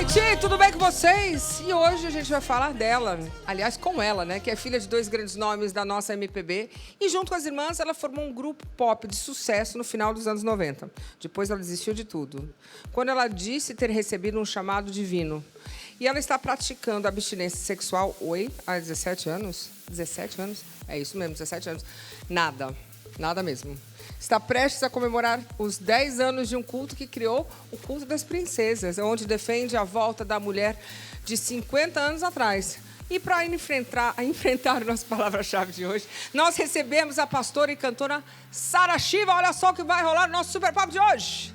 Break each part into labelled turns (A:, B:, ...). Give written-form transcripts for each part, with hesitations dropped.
A: Gente, tudo bem com vocês? E hoje a gente vai falar dela, aliás, com ela, né? Que é filha de dois grandes nomes da nossa MPB. E junto com as irmãs, ela formou um grupo pop de sucesso no final dos anos 90. Depois ela desistiu de tudo. Quando ela disse ter recebido um chamado divino. E ela está praticando abstinência sexual, há 17 anos? 17 anos? É isso mesmo, 17 anos. Nada mesmo. Está prestes a comemorar os 10 anos de um culto que criou o Culto das Princesas, onde defende a volta da mulher de 50 anos atrás. E para enfrentar o nosso palavra-chave de hoje, nós recebemos a pastora e cantora Sara Shiva. Olha só o que vai rolar no nosso Super Pop de hoje.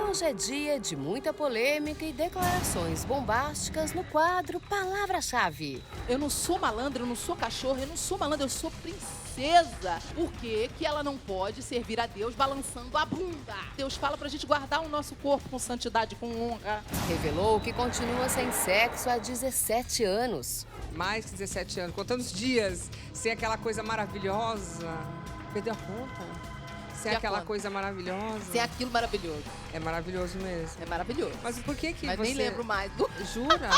B: Hoje é dia de muita polêmica e declarações bombásticas no quadro Palavra-Chave.
C: Eu não sou malandra, eu não sou cachorro, eu não sou malandra, eu sou princesa. Por que ela não pode servir a Deus balançando a bunda? Deus fala pra gente guardar o nosso corpo com santidade, com honra.
B: Revelou que continua sem sexo há 17 anos.
A: Mais que 17 anos, contando os dias, sem aquela coisa maravilhosa. Perdeu a conta? Sem aquela coisa maravilhosa.
C: Sem aquilo maravilhoso.
A: É maravilhoso mesmo.
C: É maravilhoso.
A: Mas por que
C: Mas
A: você...
C: nem lembro mais.
A: Jura?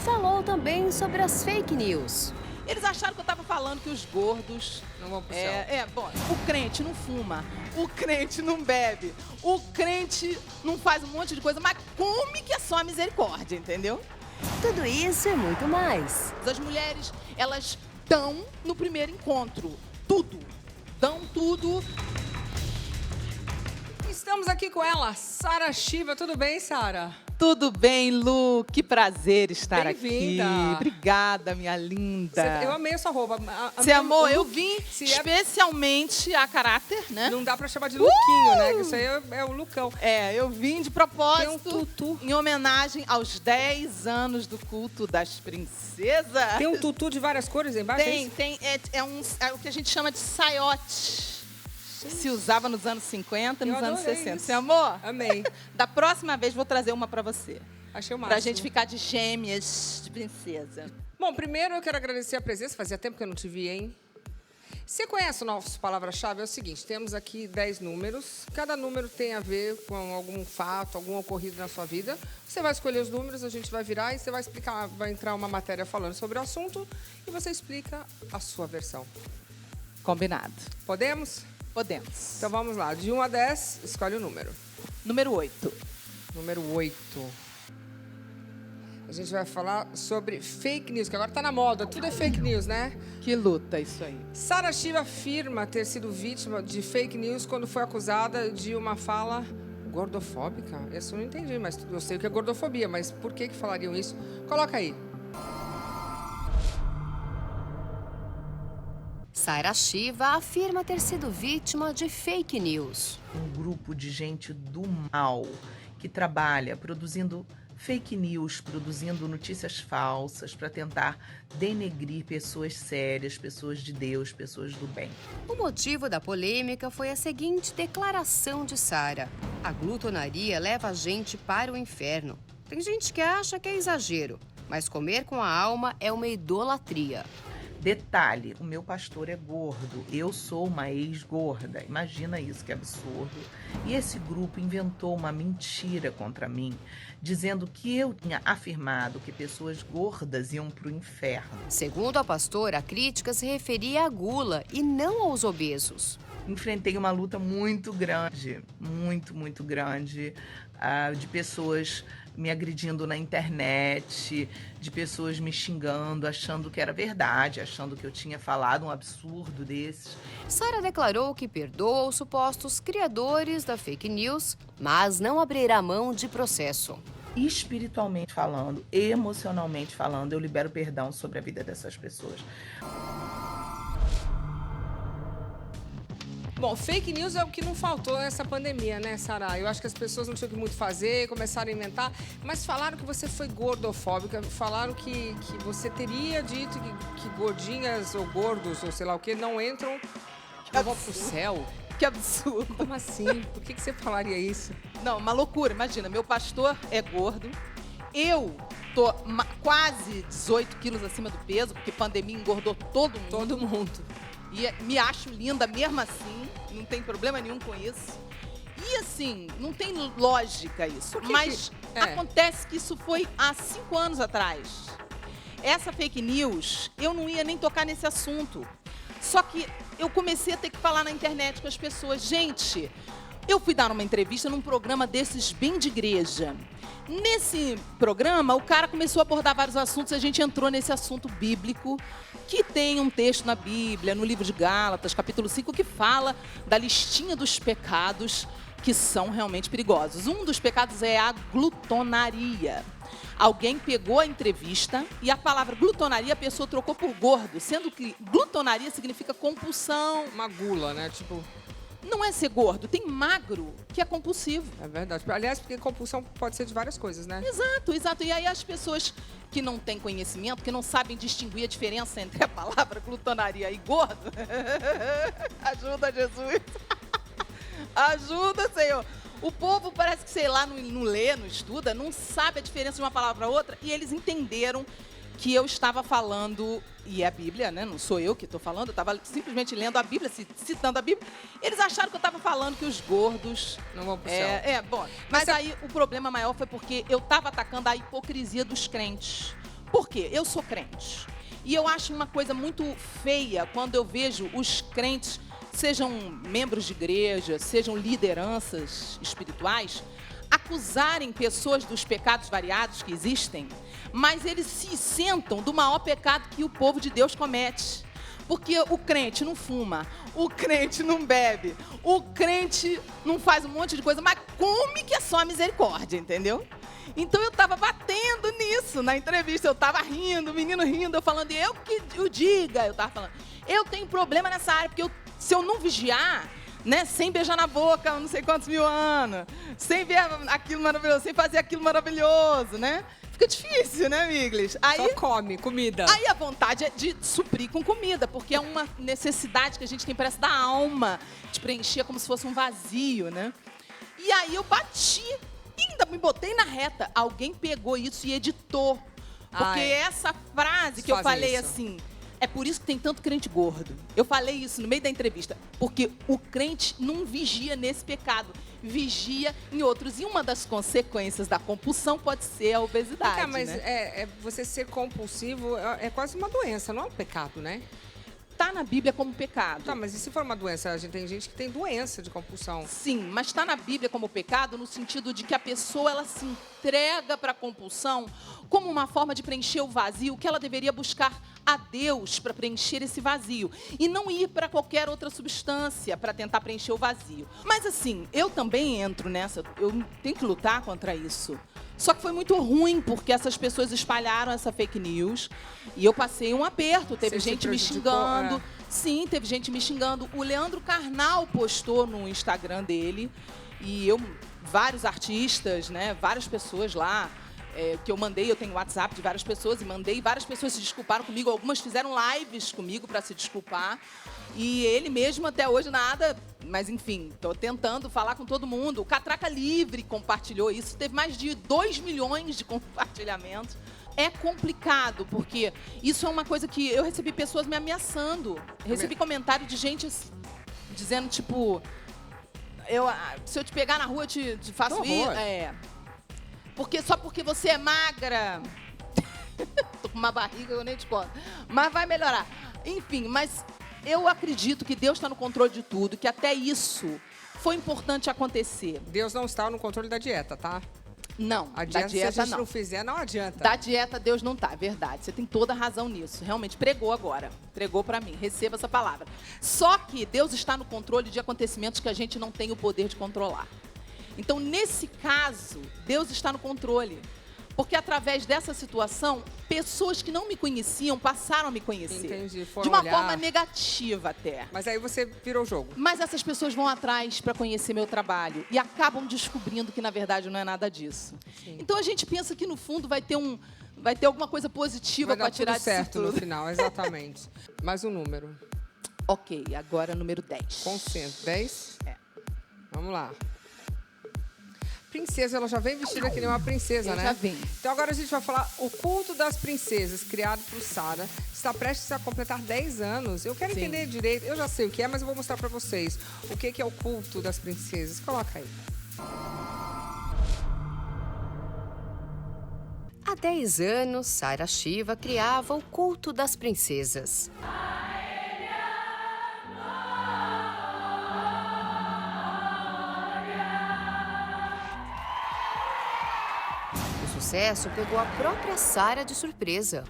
B: Falou também sobre as fake news.
C: Eles acharam que eu tava falando que os gordos...
A: Não vão pro céu.
C: Bom, o crente não fuma, o crente não bebe, o crente não faz um monte de coisa, mas come que é só a misericórdia, entendeu?
B: Tudo isso e muito mais.
C: As mulheres, elas dão no primeiro encontro. Tudo. Dão tudo.
A: Estamos aqui com ela, Sara Shiva. Tudo bem, Sara?
C: Tudo bem, Lu? Que prazer estar aqui.
A: Bem-vinda.
C: Obrigada, minha linda.
A: Eu amei a sua roupa.
C: Você amou? Eu vim especialmente a caráter, né?
A: Não dá pra chamar de lookinho, né? Que isso aí é o lookão.
C: Eu vim de propósito.
A: Tem um tutu.
C: Em homenagem aos 10 anos do culto das princesas.
A: Tem um tutu de várias cores embaixo?
C: Tem. É o que a gente chama de saiote. Se usava nos anos 50, nos anos 60.
A: Isso.
C: Você amou?
A: Amei.
C: Da próxima vez, vou trazer uma pra você.
A: Achei o máximo.
C: Pra gente ficar de gêmeas de princesa.
A: Bom, primeiro eu quero agradecer a presença. Fazia tempo que eu não te vi, hein? Você conhece o nosso palavra-chave? É o seguinte, temos aqui 10 números. Cada número tem a ver com algum fato, algum ocorrido na sua vida. Você vai escolher os números, a gente vai virar e você vai explicar, vai entrar uma matéria falando sobre o assunto e você explica a sua versão.
C: Combinado.
A: Podemos?
C: Podemos.
A: Então vamos lá. De 1 a 10, escolhe o número.
C: Número 8.
A: Número 8. A gente vai falar sobre fake news, que agora tá na moda. Tudo é fake news, né?
C: Que luta isso aí.
A: Sara Shiva afirma ter sido vítima de fake news quando foi acusada de uma fala gordofóbica. Isso eu não entendi, mas eu sei o que é gordofobia, mas por que falariam isso? Coloca aí.
B: Sara Shiva afirma ter sido vítima de fake news.
D: Um grupo de gente do mal que trabalha produzindo fake news, produzindo notícias falsas para tentar denegrir pessoas sérias, pessoas de Deus, pessoas do bem.
B: O motivo da polêmica foi a seguinte declaração de Sara: a glutonaria leva a gente para o inferno. Tem gente que acha que é exagero, mas comer com a alma é uma idolatria.
D: Detalhe, o meu pastor é gordo, eu sou uma ex-gorda, imagina isso, que absurdo. E esse grupo inventou uma mentira contra mim, dizendo que eu tinha afirmado que pessoas gordas iam para o inferno.
B: Segundo a pastora, a crítica se referia à gula e não aos obesos.
D: Enfrentei uma luta muito grande, muito grande, de pessoas me agredindo na internet, de pessoas me xingando, achando que era verdade, achando que eu tinha falado um absurdo desses.
B: Sara declarou que perdoa os supostos criadores da fake news, mas não abrirá mão de processo.
D: Espiritualmente falando, emocionalmente falando, eu libero perdão sobre a vida dessas pessoas.
A: Bom, fake news é o que não faltou nessa pandemia, né, Sara? Eu acho que as pessoas não tinham o que muito fazer, começaram a inventar, mas falaram que você foi gordofóbica, falaram que você teria dito que gordinhas ou gordos, ou sei lá o que, não entram, não vão pro céu.
C: Que absurdo.
A: Como assim? Por que você falaria isso?
C: Não, uma loucura. Imagina, meu pastor é gordo, eu tô quase 18 quilos acima do peso, porque pandemia engordou todo mundo.
A: Todo mundo.
C: E me acho linda mesmo assim, não tem problema nenhum com isso. E assim, não tem lógica isso. Mas
A: é?
C: acontece que isso foi há 5 anos atrás. Essa fake news, eu não ia nem tocar nesse assunto. Só que eu comecei a ter que falar na internet com as pessoas. Gente, eu fui dar uma entrevista num programa desses bem de igreja. Nesse programa, o cara começou a abordar vários assuntos e a gente entrou nesse assunto bíblico, que tem um texto na Bíblia, no livro de Gálatas, capítulo 5, que fala da listinha dos pecados que são realmente perigosos. Um dos pecados é a glutonaria. Alguém pegou a entrevista e a palavra glutonaria a pessoa trocou por gordo, sendo que glutonaria significa compulsão.
A: Uma gula, né? Tipo...
C: Não é ser gordo, tem magro, que é compulsivo.
A: É verdade. Aliás, porque compulsão pode ser de várias coisas, né?
C: Exato, exato. E aí as pessoas que não têm conhecimento, que não sabem distinguir a diferença entre a palavra glutonaria e gordo, ajuda, Jesus. Ajuda, Senhor. O povo parece que, sei lá, não lê, não estuda, não sabe a diferença de uma palavra para outra, e eles entenderam que eu estava falando, e é a Bíblia, né? Não sou eu que estou falando, eu estava simplesmente lendo a Bíblia, citando a Bíblia. Eles acharam que eu estava falando que os gordos...
A: Não vão pro céu.
C: Bom. Mas aí o problema maior foi porque eu estava atacando a hipocrisia dos crentes. Por quê? Eu sou crente. E eu acho uma coisa muito feia quando eu vejo os crentes, sejam membros de igreja, sejam lideranças espirituais, acusarem pessoas dos pecados variados que existem, mas eles se isentam do maior pecado que o povo de Deus comete. Porque o crente não fuma, o crente não bebe, o crente não faz um monte de coisa, mas come que é só a misericórdia, entendeu? Então eu estava batendo nisso na entrevista, eu estava rindo, o menino rindo, eu falando, eu que o diga, eu estava falando, eu tenho problema nessa área, porque se eu não vigiar, né, sem beijar na boca, não sei quantos mil anos, sem ver aquilo maravilhoso, sem fazer aquilo maravilhoso, né? Fica difícil, né, Miglis? Aí,
A: só come comida.
C: Aí a vontade é de suprir com comida, porque é uma necessidade que a gente tem, parece da alma, de preencher como se fosse um vazio, né? E aí eu bati, ainda me botei na reta. Alguém pegou isso e editou. Porque essa frase que eu falei
A: isso.
C: assim... É por isso que tem tanto crente gordo. Eu falei isso no meio da entrevista. Porque o crente não vigia nesse pecado. Vigia em outros. E uma das consequências da compulsão pode ser a obesidade,
A: mas
C: né?
A: você ser compulsivo é quase uma doença, não é um pecado, né?
C: Tá na Bíblia como pecado.
A: Tá, mas e se for uma doença? Tem gente que tem doença de compulsão.
C: Sim, mas está na Bíblia como pecado no sentido de que a pessoa ela se entrega para a compulsão como uma forma de preencher o vazio, que ela deveria buscar a Deus para preencher esse vazio e não ir para qualquer outra substância para tentar preencher o vazio. Mas assim, eu também entro nessa, eu tenho que lutar contra isso. Só que foi muito ruim, porque essas pessoas espalharam essa fake news e eu passei um aperto. Teve gente me xingando. Sim, teve gente me xingando. O Leandro Carnal postou no Instagram dele e vários artistas, né, várias pessoas lá, que eu mandei, eu tenho WhatsApp de várias pessoas e mandei, várias pessoas se desculparam comigo, algumas fizeram lives comigo para se desculpar. E ele mesmo até hoje nada, mas enfim, estou tentando falar com todo mundo. O Catraca Livre compartilhou isso, teve mais de 2 milhões de compartilhamentos. É complicado, porque isso é uma coisa que eu recebi pessoas me ameaçando. Recebi comentário de gente dizendo, tipo, se eu te pegar na rua, eu te faço isso. Só porque você é magra. Tô com uma barriga, eu nem te conto. Mas vai melhorar. Enfim, mas eu acredito que Deus está no controle de tudo, que até isso foi importante acontecer.
A: Deus não está no controle da dieta, tá?
C: Não,
A: a dieta,
C: da dieta
A: se a gente não fizer, não adianta.
C: Da dieta, Deus não tá, é verdade. Você tem toda a razão nisso. Realmente, pregou agora. Pregou para mim. Receba essa palavra. Só que Deus está no controle de acontecimentos que a gente não tem o poder de controlar. Então, nesse caso, Deus está no controle. Porque através dessa situação, pessoas que não me conheciam passaram a me conhecer.
A: Entendi, foram
C: de uma
A: olhar.
C: forma negativa até.
A: Mas aí você virou o jogo.
C: Mas essas pessoas vão atrás para conhecer meu trabalho e acabam descobrindo que, na verdade, não é nada disso.
A: Sim.
C: Então, a gente pensa que, no fundo, vai ter alguma coisa positiva para tirar disso
A: certo
C: tudo.
A: no final, exatamente. Mais um número.
C: Ok, agora número 10.
A: Consciente. 10?
C: É.
A: Vamos lá. princesa, ela já vem vestida que nem uma princesa, né?
C: Já vem.
A: Então agora a gente vai falar o culto das princesas, criado por Sara. Está prestes a completar 10 anos. Eu quero entender direito, eu já sei o que é, mas eu vou mostrar pra vocês o que é o culto das princesas. Coloca aí.
B: Há 10 anos, Sara Shiva criava o culto das princesas. O sucesso pegou a própria Sara de surpresa.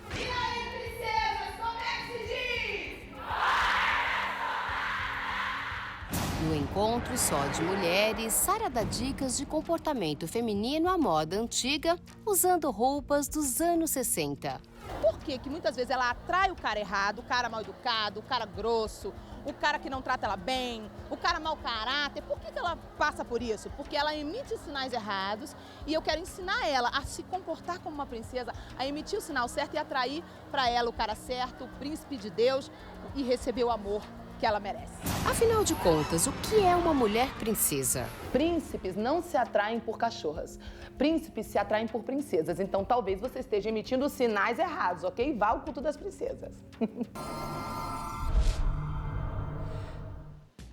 B: No encontro só de mulheres, Sara dá dicas de comportamento feminino à moda antiga, usando roupas dos anos 60.
E: Por que que muitas vezes ela atrai o cara errado, o cara mal educado, o cara grosso, o cara que não trata ela bem, o cara mau caráter? Por que que ela passa por isso? Porque ela emite sinais errados e eu quero ensinar ela a se comportar como uma princesa, a emitir o sinal certo e atrair para ela o cara certo, o príncipe de Deus e receber o amor que ela merece.
B: Afinal de contas, o que é uma mulher princesa?
E: Príncipes não se atraem por cachorras. Príncipes se atraem por princesas. Então talvez você esteja emitindo sinais errados, ok? Vá ao culto das princesas.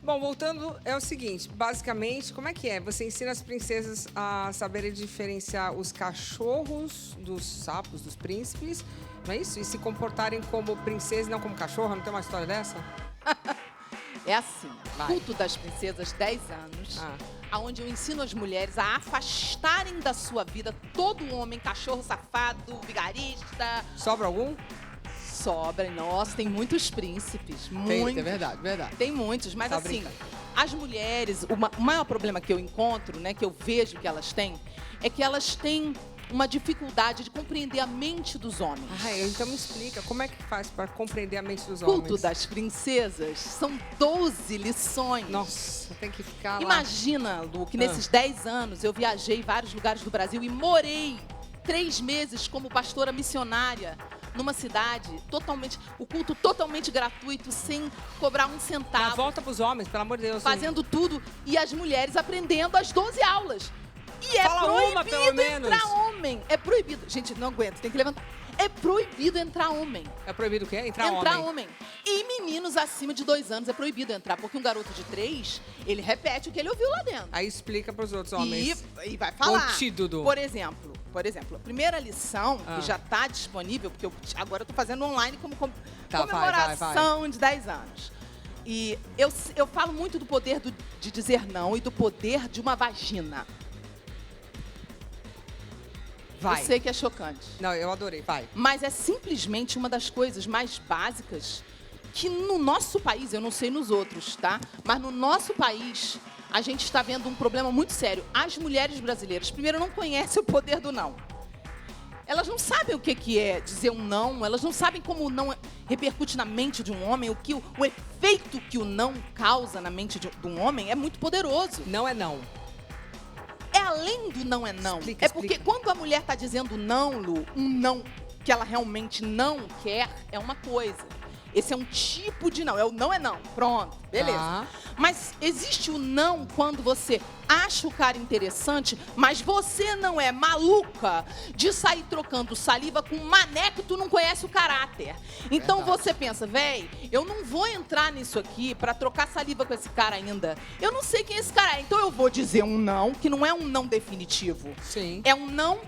A: Bom, voltando, é o seguinte, basicamente, como é que é? Você ensina as princesas a saberem diferenciar os cachorros dos sapos, dos príncipes, não é isso? E se comportarem como princesa e não como cachorra, não tem uma história dessa?
C: É assim,
A: Vai.
C: culto das princesas, 10 anos, aonde eu ensino as mulheres a afastarem da sua vida todo homem, cachorro safado, vigarista.
A: Sobra algum?
C: Sobra, nossa, tem muitos príncipes,
A: Tem,
C: muitos.
A: é verdade, verdade.
C: Tem muitos, mas
A: Só
C: assim,
A: brincando.
C: as mulheres, o maior problema que eu encontro, né, que eu vejo que elas têm, é que elas têm uma dificuldade de compreender a mente dos homens.
A: Então me explica, como é que faz para compreender a mente dos
C: O culto
A: homens?
C: das princesas são 12 lições.
A: Nossa, tem que ficar lá.
C: Imagina, Lu, que nesses 10 anos eu viajei em vários lugares do Brasil e morei 3 meses como pastora missionária numa cidade totalmente, o culto totalmente gratuito, sem cobrar um
A: Dá
C: centavo,
A: volta pros homens, pelo amor de Deus.
C: fazendo tudo e as mulheres aprendendo as 12 aulas. E é
A: Fala
C: proibido
A: uma, pelo menos.
C: entrar homem. É proibido. Gente, não aguento, tem que levantar. É proibido entrar homem.
A: É proibido o quê? Entrar
C: homem. E meninos acima de 2 anos é proibido entrar, porque um garoto de 3, ele repete o que ele ouviu lá dentro.
A: Aí explica pros outros homens.
C: E vai falar.
A: Contíduo.
C: Por exemplo, a primeira lição, que já está disponível, porque agora eu tô fazendo online como comemoração de 10 anos. E eu falo muito do poder de dizer não e do poder de uma vagina.
A: Vai.
C: Eu sei que é chocante.
A: Não, eu adorei. Vai.
C: Mas é simplesmente uma das coisas mais básicas que no nosso país, eu não sei nos outros, tá? Mas no nosso país, a gente está vendo um problema muito sério. As mulheres brasileiras, primeiro, não conhecem o poder do não. Elas não sabem o que é dizer um não, elas não sabem como o não repercute na mente de um homem, o efeito que o não causa na mente de um homem é muito poderoso.
A: Não é não.
C: É além do não é não.
A: Explica,
C: porque quando a mulher está dizendo não, Lu, um não que ela realmente não quer, é uma coisa. Esse é um tipo de não. É o não é não. Pronto, beleza. Mas existe o não quando você acha o cara interessante, mas você não é maluca de sair trocando saliva com um mané que tu não conhece o caráter. Então você pensa, véi, eu não vou entrar nisso aqui pra trocar saliva com esse cara ainda. Eu não sei quem esse cara é. Então eu vou dizer um não, que não é um não definitivo.
A: Sim.
C: É um não,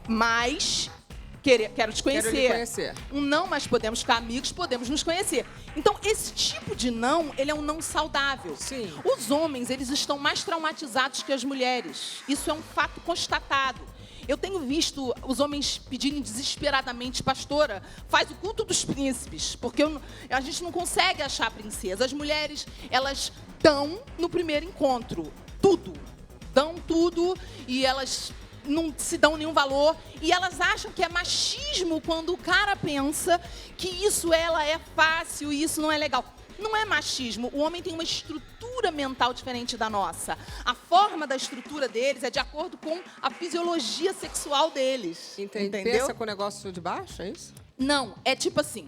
C: mas quero te conhecer.
A: Quero lhe conhecer.
C: Um não, mas podemos ficar amigos, podemos nos conhecer. Então, esse tipo de não, ele é um não saudável.
A: Sim.
C: Os homens, eles estão mais traumatizados que as mulheres. Isso é um fato constatado. Eu tenho visto os homens pedirem desesperadamente, pastora, faz o culto dos príncipes, porque a gente não consegue achar a princesa. As mulheres, elas dão no primeiro encontro tudo. Dão tudo e elas não se dão nenhum valor e elas acham que é machismo quando o cara pensa que isso ela é fácil e isso não é legal. Não é machismo. O homem tem uma estrutura mental diferente da nossa. A forma da estrutura deles é de acordo com a fisiologia sexual deles. Entendeu?
A: Pensa com o negócio de baixo, é isso?
C: Não, é tipo assim,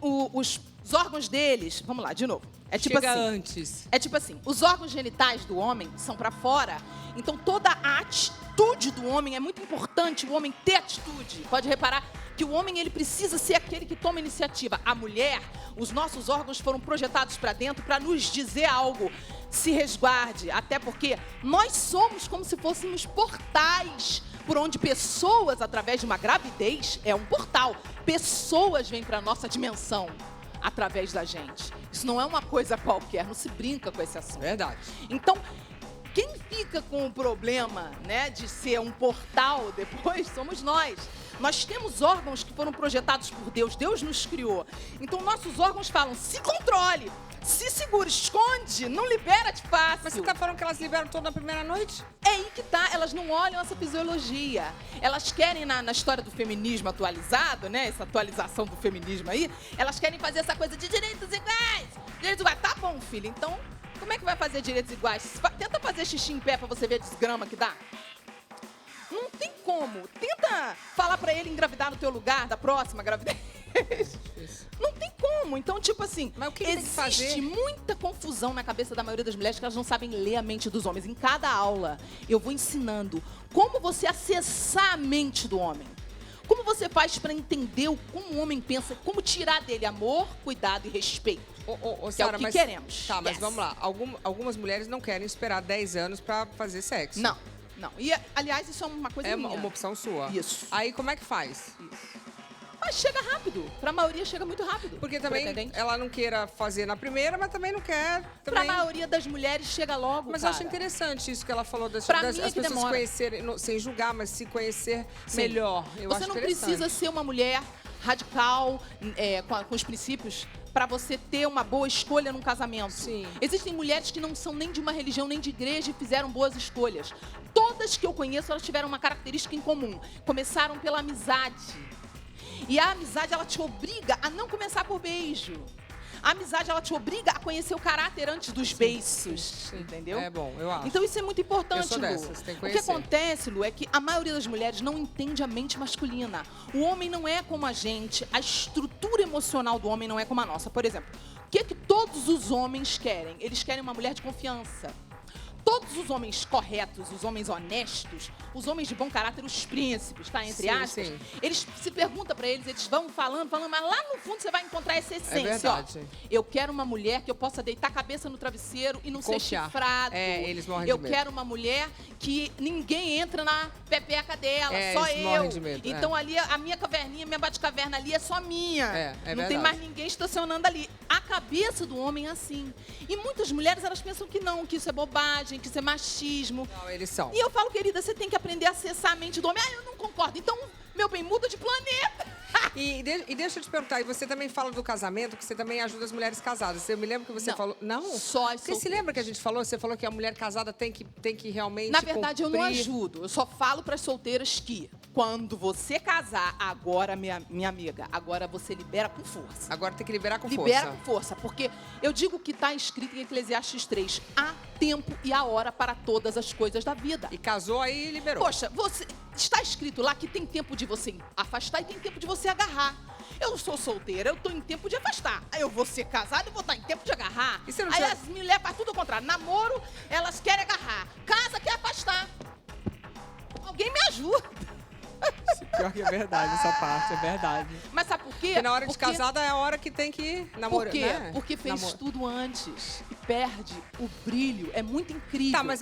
C: os Os órgãos deles, vamos lá, de novo. É tipo
A: Chega
C: assim.
A: antes.
C: É tipo assim, os órgãos genitais do homem são pra fora, então toda a atitude do homem é muito importante, o homem ter atitude. Pode reparar que o homem ele precisa ser aquele que toma iniciativa. A mulher, os nossos órgãos foram projetados pra dentro pra nos dizer algo. Se resguarde, até porque nós somos como se fôssemos portais por onde pessoas, através de uma gravidez, é um portal. Pessoas vêm pra nossa dimensão através da gente. Isso não é uma coisa qualquer, não se brinca com esse assunto.
A: Verdade.
C: Então, quem fica com o problema, né, de ser um portal depois somos nós. Nós temos órgãos que foram projetados por Deus, Deus nos criou. Então, nossos órgãos falam, se controle, se segura, esconde, não libera de fácil.
A: Mas você tá falando que elas liberam toda na primeira noite?
C: É aí que tá, elas não olham essa fisiologia. Elas querem, na história do feminismo atualizado, né, essa atualização do feminismo aí, elas querem fazer essa coisa de direitos iguais. Direitos iguais, tá bom, filho, então, como é que vai fazer direitos iguais? Tenta fazer xixi em pé pra você ver a desgrama que dá. Não tem como. Tenta falar pra ele engravidar no teu lugar da próxima gravidez. Não tem como. Então, tipo assim,
A: Mas o que tem que fazer?
C: existe muita confusão na cabeça da maioria das mulheres que elas não sabem ler a mente dos homens. Em cada aula, eu vou ensinando como você acessar a mente do homem. Como você faz pra entender como o homem pensa, como tirar dele amor, cuidado e respeito.
A: Ô,
C: Que é o
A: Sara,
C: que
A: mas,
C: queremos.
A: Tá, mas
C: Yes.
A: vamos lá. Algumas mulheres não querem esperar 10 anos pra fazer sexo.
C: Não, não. E, aliás, isso é uma coisa
A: É
C: minha.
A: uma opção sua.
C: Isso.
A: Aí como é que faz?
C: Isso. Mas chega rápido. Pra maioria, chega muito rápido.
A: Porque também
C: Pretendente.
A: ela não queira fazer na primeira, mas também não quer.
C: Pra
A: Também.
C: maioria das mulheres, chega logo,
A: Mas eu
C: cara.
A: acho interessante isso que ela falou das,
C: Pra
A: das
C: mim é
A: as
C: que
A: pessoas se
C: demora.
A: conhecerem, sem julgar, mas se conhecer
C: Sim.
A: melhor. Eu
C: Você
A: acho
C: não
A: interessante.
C: precisa ser uma mulher radical, com os princípios, pra você ter uma boa escolha num casamento.
A: Sim.
C: Existem mulheres que não são nem de uma religião, nem de igreja e fizeram boas escolhas. Todas que eu conheço, elas tiveram uma característica em comum. Começaram pela amizade. E a amizade, ela te obriga a não começar por beijo. A amizade, ela te obriga a conhecer o caráter antes dos beiços. Entendeu?
A: É bom, eu acho.
C: Então isso é muito importante,
A: Eu sou
C: Lu.
A: dessas, tem que
C: O que
A: conhecer.
C: acontece, Lu, é que a maioria das mulheres não entende a mente masculina. O homem não é como a gente, a estrutura emocional do homem não é como a nossa. Por exemplo, o que todos os homens querem? Eles querem uma mulher de confiança. Todos os homens corretos, os homens honestos, os homens de bom caráter, os príncipes, tá? Entre
A: Sim,
C: aspas.
A: sim.
C: Eles se perguntam pra eles, eles vão falando, mas lá no fundo você vai encontrar essa essência,
A: verdade.
C: ó. Eu quero uma mulher que eu possa deitar a cabeça no travesseiro e não ser
A: Confiar.
C: chifrado.
A: É, eles morrem
C: Eu
A: de medo.
C: quero uma mulher que ninguém entra na pepeca dela,
A: É,
C: só
A: eles
C: eu.
A: morrem de medo,
C: Então ali, a minha caverninha, minha bate-caverna ali é só minha.
A: É
C: Não
A: verdade.
C: tem mais ninguém estacionando ali. A cabeça do homem é assim. E muitas mulheres, elas pensam que não, que isso é bobagem, que isso é machismo.
A: Não, eles são.
C: E eu falo, querida, você tem que aprender a acessar a mente do homem. Ah, eu não concordo. Então, meu bem, muda de planeta.
A: E deixa eu te perguntar, e você também fala do casamento, que você também ajuda as mulheres casadas. Eu me lembro que você
C: Não,
A: falou... Não?
C: só as
A: Porque se
C: solteiras.
A: lembra que a gente falou? Você falou que a mulher casada tem que realmente
C: Na verdade, eu não
A: cumprir-
C: ajudo. Eu só falo para as solteiras que, quando você casar, agora, minha amiga, agora você libera com força.
A: Agora tem que liberar com
C: Libera
A: força.
C: com força, porque eu digo que está escrito em Eclesiastes 3, há tempo e há hora para todas as coisas da vida.
A: E casou aí e liberou.
C: Poxa, está escrito lá que tem tempo de você afastar e tem tempo de você agarrar. Eu sou solteira, eu tô em tempo de afastar. Aí eu vou ser casada e vou estar em tempo de agarrar.
A: E você não
C: Aí
A: já-
C: as mulheres fazem tudo ao contrário. Namoro, elas querem agarrar. Casa quer afastar. Alguém me ajuda.
F: Pior que é verdade essa parte, é verdade.
C: Mas sabe por quê?
A: Porque na hora de
C: Porque-
A: casada é a hora que tem que namorar,
C: Por quê?
A: né?
C: Porque fez
A: Namoro.
C: tudo antes e perde o brilho. É muito incrível.
A: Tá, mas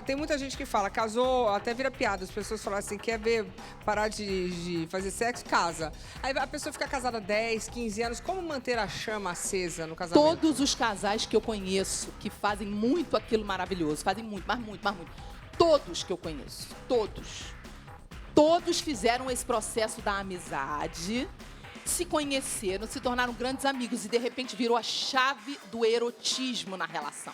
A: tem muita gente que fala, casou, até vira piada. As pessoas falam assim, quer ver, parar de fazer sexo, casa. Aí a pessoa fica casada 10, 15 anos. Como manter a chama acesa no casamento?
C: Todos os casais que eu conheço que fazem muito aquilo maravilhoso, fazem muito, mas muito, mas muito. Todos que eu conheço, todos fizeram esse processo da amizade, se conheceram, se tornaram grandes amigos e de repente virou a chave do erotismo na relação.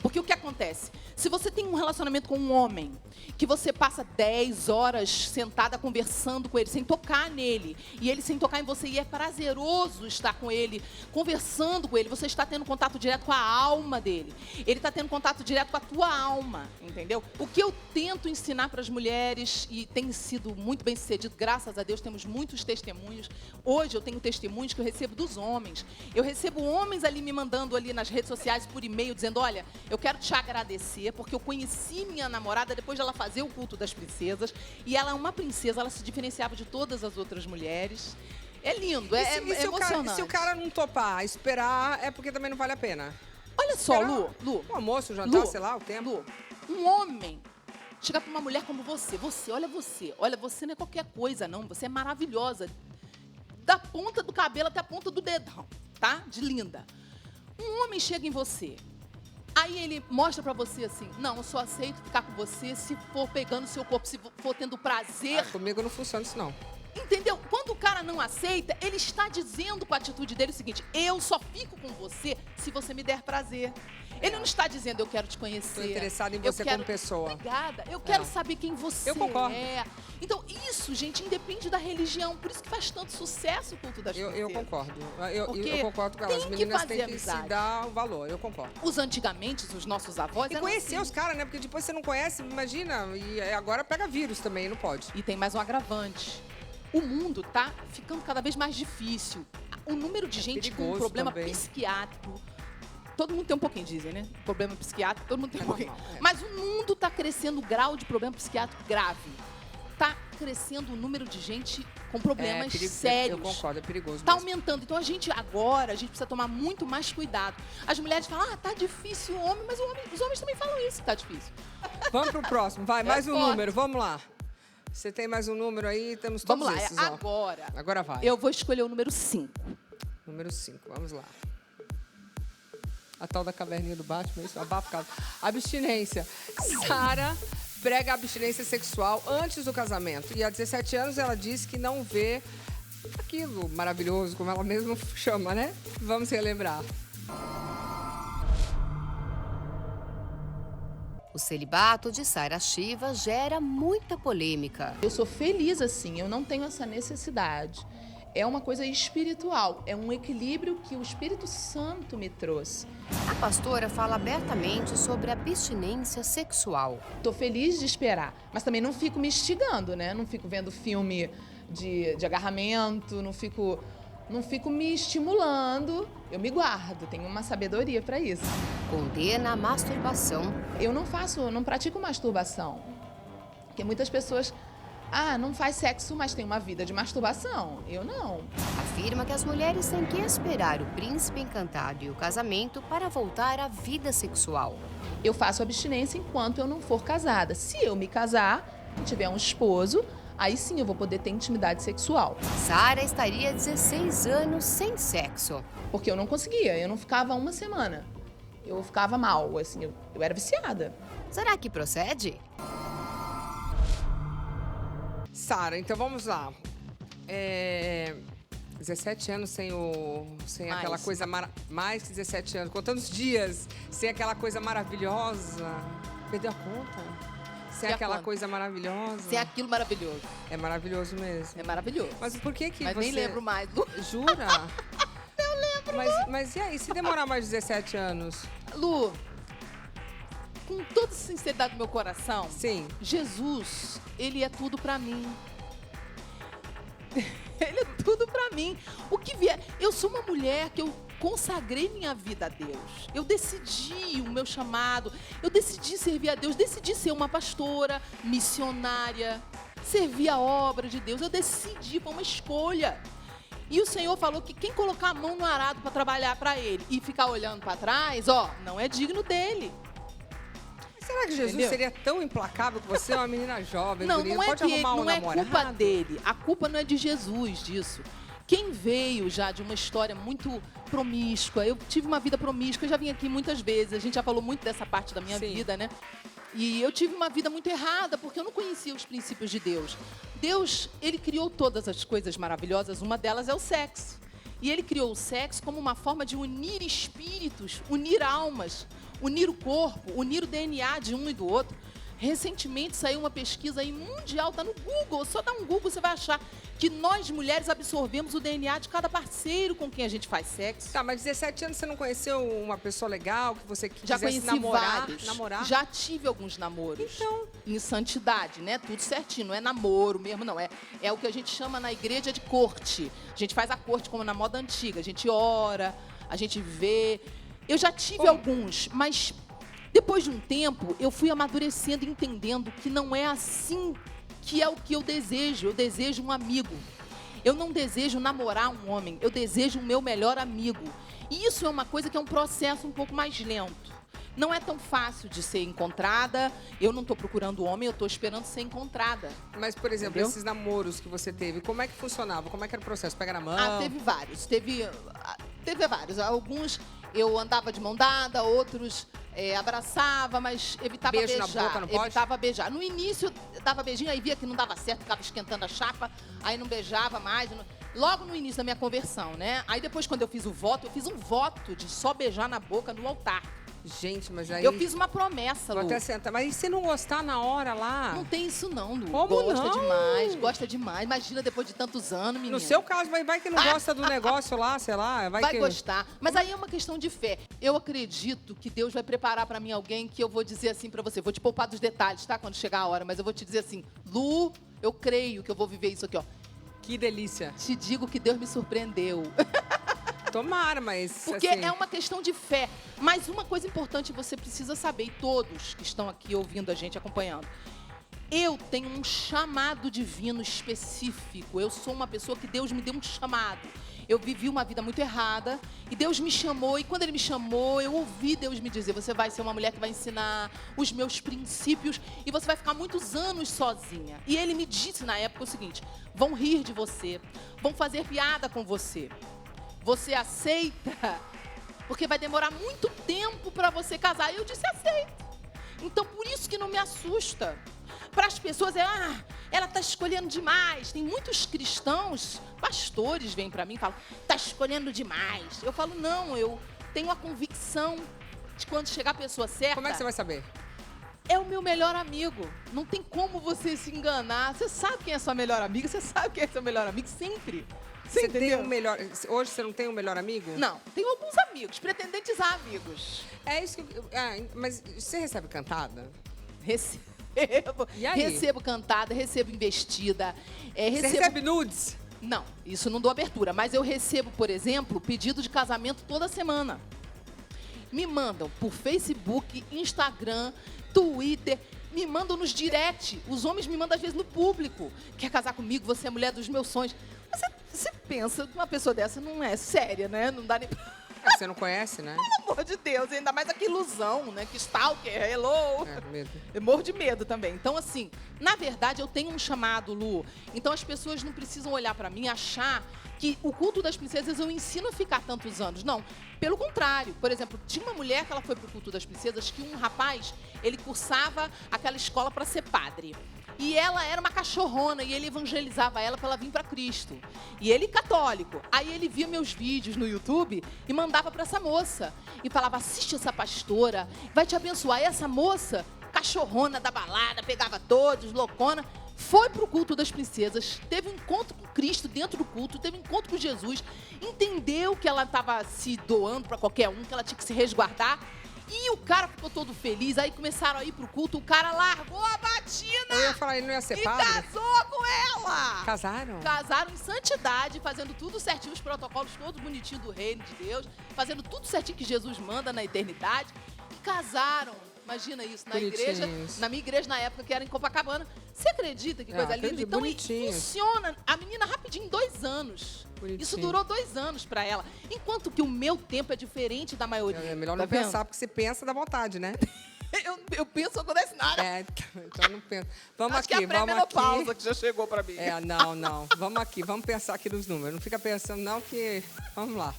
C: Porque o que acontece? Se você tem um relacionamento com um homem, que você passa 10 horas sentada conversando com ele, sem tocar nele, e ele sem tocar em você, e é prazeroso estar com ele, conversando com ele, você está tendo contato direto com a alma dele. Ele está tendo contato direto com a tua alma, entendeu? O que eu tento ensinar para as mulheres, e tem sido muito bem sucedido, graças a Deus, temos muitos testemunhos. Hoje eu tenho testemunhos que eu recebo dos homens. Eu recebo homens ali me mandando ali nas redes sociais, por e-mail, dizendo, olha, eu quero te agradecer, porque eu conheci minha namorada depois de ela fazer o culto das princesas, e ela é uma princesa, ela se diferenciava de todas as outras mulheres. É lindo, é emocionante.
A: Se o cara não topar, esperar, é porque também não vale a pena.
C: Olha só,
A: Esperar
C: Lu.
A: o almoço, o jantar,
C: Lu,
A: sei lá, o tempo.
C: Lu, um homem chegar para uma mulher como você, olha você não é qualquer coisa, não, você é maravilhosa. Da ponta do cabelo até a ponta do dedão, tá? De linda. Um homem chega em você, aí ele mostra pra você assim, não, eu só aceito ficar com você se for pegando seu corpo, se for tendo prazer.
A: Comigo não funciona isso, não.
C: Entendeu? Quando o cara não aceita, ele está dizendo com a atitude dele o seguinte, eu só fico com você se você me der prazer. Ele não está dizendo, eu quero te conhecer.
A: Estou interessado em você como pessoa.
C: Obrigada. Eu quero saber quem você
A: Eu concordo.
C: é. Então, isso, gente, independe da religião. Por isso que faz tanto sucesso o culto das princesas.
A: Eu concordo.
C: Porque
A: Eu concordo com ela. As
C: tem que
A: meninas
C: fazer
A: têm que se
C: amizade.
A: dar o valor. Eu concordo.
C: Os antigamente, os nossos avós
A: E
C: eram
A: conhecer
C: assim.
A: os caras, né? Porque depois você não conhece, imagina. E agora pega vírus também, não pode.
C: E tem mais um agravante. O mundo tá ficando cada vez mais difícil. O número de gente com
A: perigoso
C: problema
A: também.
C: psiquiátrico. Todo mundo tem um pouquinho, dizem, né? Problema psiquiátrico, todo mundo tem um pouquinho.
A: normal, é.
C: Mas o mundo está crescendo o grau de problema psiquiátrico grave. Está crescendo o número de gente com problemas sérios.
A: Eu concordo, é perigoso
C: Está
A: mesmo.
C: aumentando. Então, a gente precisa tomar muito mais cuidado. As mulheres falam, tá difícil o homem, mas os homens também falam isso, que tá difícil.
A: Vamos pro próximo. Vai, mais um
C: forte.
A: número. Vamos lá. Você tem mais um número aí? Temos todos
C: Vamos lá,
A: esses, ó.
C: agora.
A: Agora vai.
C: Eu vou escolher o número 5.
A: Número 5, vamos lá. A tal da caverninha do Batman, isso, abafado. Abstinência. Sara prega a abstinência sexual antes do casamento. E há 17 anos ela diz que não vê aquilo maravilhoso, como ela mesma chama, né? Vamos relembrar.
B: O celibato de Sara Shiva gera muita polêmica.
E: Eu sou feliz assim, eu não tenho essa necessidade. É uma coisa espiritual, é um equilíbrio que o Espírito Santo me trouxe.
B: A pastora fala abertamente sobre abstinência sexual.
E: Tô feliz de esperar, mas também não fico me instigando, né? Não fico vendo filme de agarramento, não fico me estimulando. Eu me guardo, tenho uma sabedoria para isso.
B: Condena a masturbação.
E: Eu não pratico masturbação. Porque muitas pessoas, não faz sexo, mas tem uma vida de masturbação. Eu não.
B: Afirma que as mulheres têm que esperar o príncipe encantado e o casamento para voltar à vida sexual.
E: Eu faço abstinência enquanto eu não for casada. Se eu me casar e tiver um esposo, aí sim eu vou poder ter intimidade sexual.
B: Sara estaria 16 anos sem sexo.
E: Porque eu não conseguia, eu não ficava uma semana. Eu ficava mal, assim, eu era viciada.
B: Será que procede?
A: Sara, então vamos lá. 17 anos sem aquela coisa... Mais que 17 anos. Contando os dias sem aquela coisa maravilhosa. Perdeu a conta? Sem aquela coisa maravilhosa.
C: Sem aquilo maravilhoso.
A: É maravilhoso mesmo.
C: É maravilhoso.
A: Mas por que
C: Mas
A: você...
C: nem lembro mais.
A: Jura? Eu lembro. Mas e aí, se demorar mais de 17 anos?
C: Lu, com toda a sinceridade do meu coração,
A: Sim.
C: Jesus, ele é tudo pra mim. Ele é tudo pra mim. O que vier. Eu sou uma mulher que eu consagrei minha vida a Deus. Eu decidi o meu chamado. Eu decidi servir a Deus. Decidi ser uma pastora, missionária, servir a obra de Deus. Eu decidi, foi uma escolha. E o Senhor falou que quem colocar a mão no arado para trabalhar para Ele e ficar olhando para trás, não é digno dele.
A: Será que Jesus
C: Entendeu?
A: seria tão implacável que você é uma menina jovem,
C: Não,
A: bonita?
C: não é
A: Pode
C: dele,
A: arrumar um
C: não é
A: namorado?
C: culpa dele. A culpa não é de Jesus disso. Quem veio já de uma história muito promíscua, eu tive uma vida promíscua, eu já vim aqui muitas vezes, a gente já falou muito dessa parte da minha
A: Sim.
C: vida, né? E eu tive uma vida muito errada, porque eu não conhecia os princípios de Deus. Deus, ele criou todas as coisas maravilhosas, uma delas é o sexo. E ele criou o sexo como uma forma de unir espíritos, unir almas, unir o corpo, unir o DNA de um e do outro. Recentemente saiu uma pesquisa aí mundial, tá no Google, só dá um Google, você vai achar que nós, mulheres, absorvemos o DNA de cada parceiro com quem a gente faz sexo.
A: Tá, mas 17 anos você não conheceu uma pessoa legal que você
C: Já
A: quisesse
C: conheci
A: namorar?
C: vários. Já tive alguns namoros.
A: Então.
C: Em santidade, né? Tudo certinho. Não é namoro mesmo, não. É o que a gente chama na igreja de corte. A gente faz a corte como na moda antiga. A gente ora, a gente vê. Eu já tive alguns, mas depois de um tempo, eu fui amadurecendo e entendendo que não é assim que é o que eu desejo. Eu desejo um amigo. Eu não desejo namorar um homem. Eu desejo o meu melhor amigo. E isso é uma coisa que é um processo um pouco mais lento. Não é tão fácil de ser encontrada. Eu não estou procurando homem, eu estou esperando ser encontrada.
A: Mas, por exemplo,
C: Entendeu?
A: esses namoros que você teve, como é que funcionava? Como é que era o processo? Pega na mão?
C: Ah, teve vários. Teve vários. Alguns eu andava de mão dada, outros abraçava, mas evitava
A: Beijo
C: beijar.
A: na boca, não pode?
C: Evitava beijar. No início, dava beijinho, aí via que não dava certo, ficava esquentando a chapa, aí não beijava mais. Logo no início da minha conversão, né? Aí depois, quando eu fiz um voto de só beijar na boca no altar.
A: Gente, mas aí...
C: Eu fiz uma promessa,
A: Vou
C: Lu.
A: até sentar. Mas e se não gostar na hora lá?
C: Não tem isso não, Lu.
A: Como
C: gosta
A: não?
C: demais, gosta demais. Imagina depois de tantos anos, menina.
A: No seu caso, vai que não gosta do negócio lá, sei lá. Vai que...
C: gostar. Mas aí é uma questão de fé. Eu acredito que Deus vai preparar pra mim alguém que eu vou dizer assim pra você. Vou te poupar dos detalhes, tá? Quando chegar a hora. Mas eu vou te dizer assim, Lu, eu creio que eu vou viver isso aqui, ó.
A: Que delícia.
C: Te digo que Deus me surpreendeu.
A: Tomara, mas...
C: Porque
A: assim,
C: é uma questão de fé. Mas uma coisa importante você precisa saber, e todos que estão aqui ouvindo a gente, acompanhando. Eu tenho um chamado divino específico. Eu sou uma pessoa que Deus me deu um chamado. Eu vivi uma vida muito errada e Deus me chamou. E quando Ele me chamou, eu ouvi Deus me dizer: você vai ser uma mulher que vai ensinar os meus princípios e você vai ficar muitos anos sozinha. E Ele me disse na época o seguinte: vão rir de você, vão fazer piada com você. Você aceita? Porque vai demorar muito tempo para você casar. E eu disse: aceito. Então, por isso que não me assusta. Para as pessoas, ela está escolhendo demais. Tem muitos cristãos, pastores vêm para mim e falam: está escolhendo demais. Eu falo: não, eu tenho a convicção de quando chegar a pessoa certa.
A: Como é que você vai saber?
C: É o meu melhor amigo. Não tem como você se enganar. Você sabe quem é sua melhor amiga, você sabe quem é seu melhor amigo sempre.
A: Você tem um melhor... Hoje você não tem um melhor amigo?
C: Não, tenho alguns amigos, pretendentes a amigos.
A: É isso que... mas você recebe cantada?
C: Recebo.
A: E aí?
C: Recebo cantada, recebo investida.
A: Você recebe nudes?
C: Não, isso não dou abertura. Mas eu recebo, por exemplo, pedido de casamento toda semana. Me mandam por Facebook, Instagram, Twitter. Me mandam nos direct. Os homens me mandam, às vezes, no público. Quer casar comigo? Você é a mulher dos meus sonhos. Você pensa que uma pessoa dessa não é séria, né? Não dá nem...
A: Você não conhece, né?
C: Pelo amor de Deus, ainda mais aquela ilusão, né? Que stalker, hello.
A: Medo.
C: Eu morro de medo também. Então, assim, na verdade, eu tenho um chamado, Lu. Então, as pessoas não precisam olhar pra mim e achar que o culto das princesas eu ensino a ficar tantos anos. Não. Pelo contrário. Por exemplo, tinha uma mulher que ela foi pro culto das princesas que um rapaz, ele cursava aquela escola para ser padre. E ela era uma cachorrona e ele evangelizava ela para ela vir para Cristo. E ele católico. Aí ele via meus vídeos no YouTube e mandava para essa moça. E falava: assiste essa pastora, vai te abençoar. E essa moça, cachorrona da balada, pegava todos, loucona, foi pro culto das princesas, teve um encontro com Cristo dentro do culto, teve um encontro com Jesus, entendeu que ela estava se doando para qualquer um, que ela tinha que se resguardar. E o cara ficou todo feliz, aí começaram a ir pro culto, o cara largou a batina
A: Eu ia falar, ele não ia ser
C: e
A: padre?
C: casou com ela.
A: Casaram?
C: Casaram em santidade, fazendo tudo certinho, os protocolos todos bonitinhos do reino de Deus, fazendo tudo certinho que Jesus manda na eternidade. E casaram. Imagina isso, na igreja, na minha igreja na época, que era em Copacabana. Você acredita que coisa linda? Então, funciona. A menina rapidinho, 2 anos. Bonitinho. Isso durou 2 anos pra ela. Enquanto que o meu tempo é diferente da maioria.
A: É melhor não pensar, porque você pensa da vontade, né?
C: eu penso, não acontece nada.
A: Então não penso. Vamos
C: Acho
A: aqui,
C: que é a pré-menopausa
A: vamos aqui.
C: que já chegou pra mim.
A: Não. Vamos aqui, vamos pensar aqui nos números. Não fica pensando não que... Vamos lá.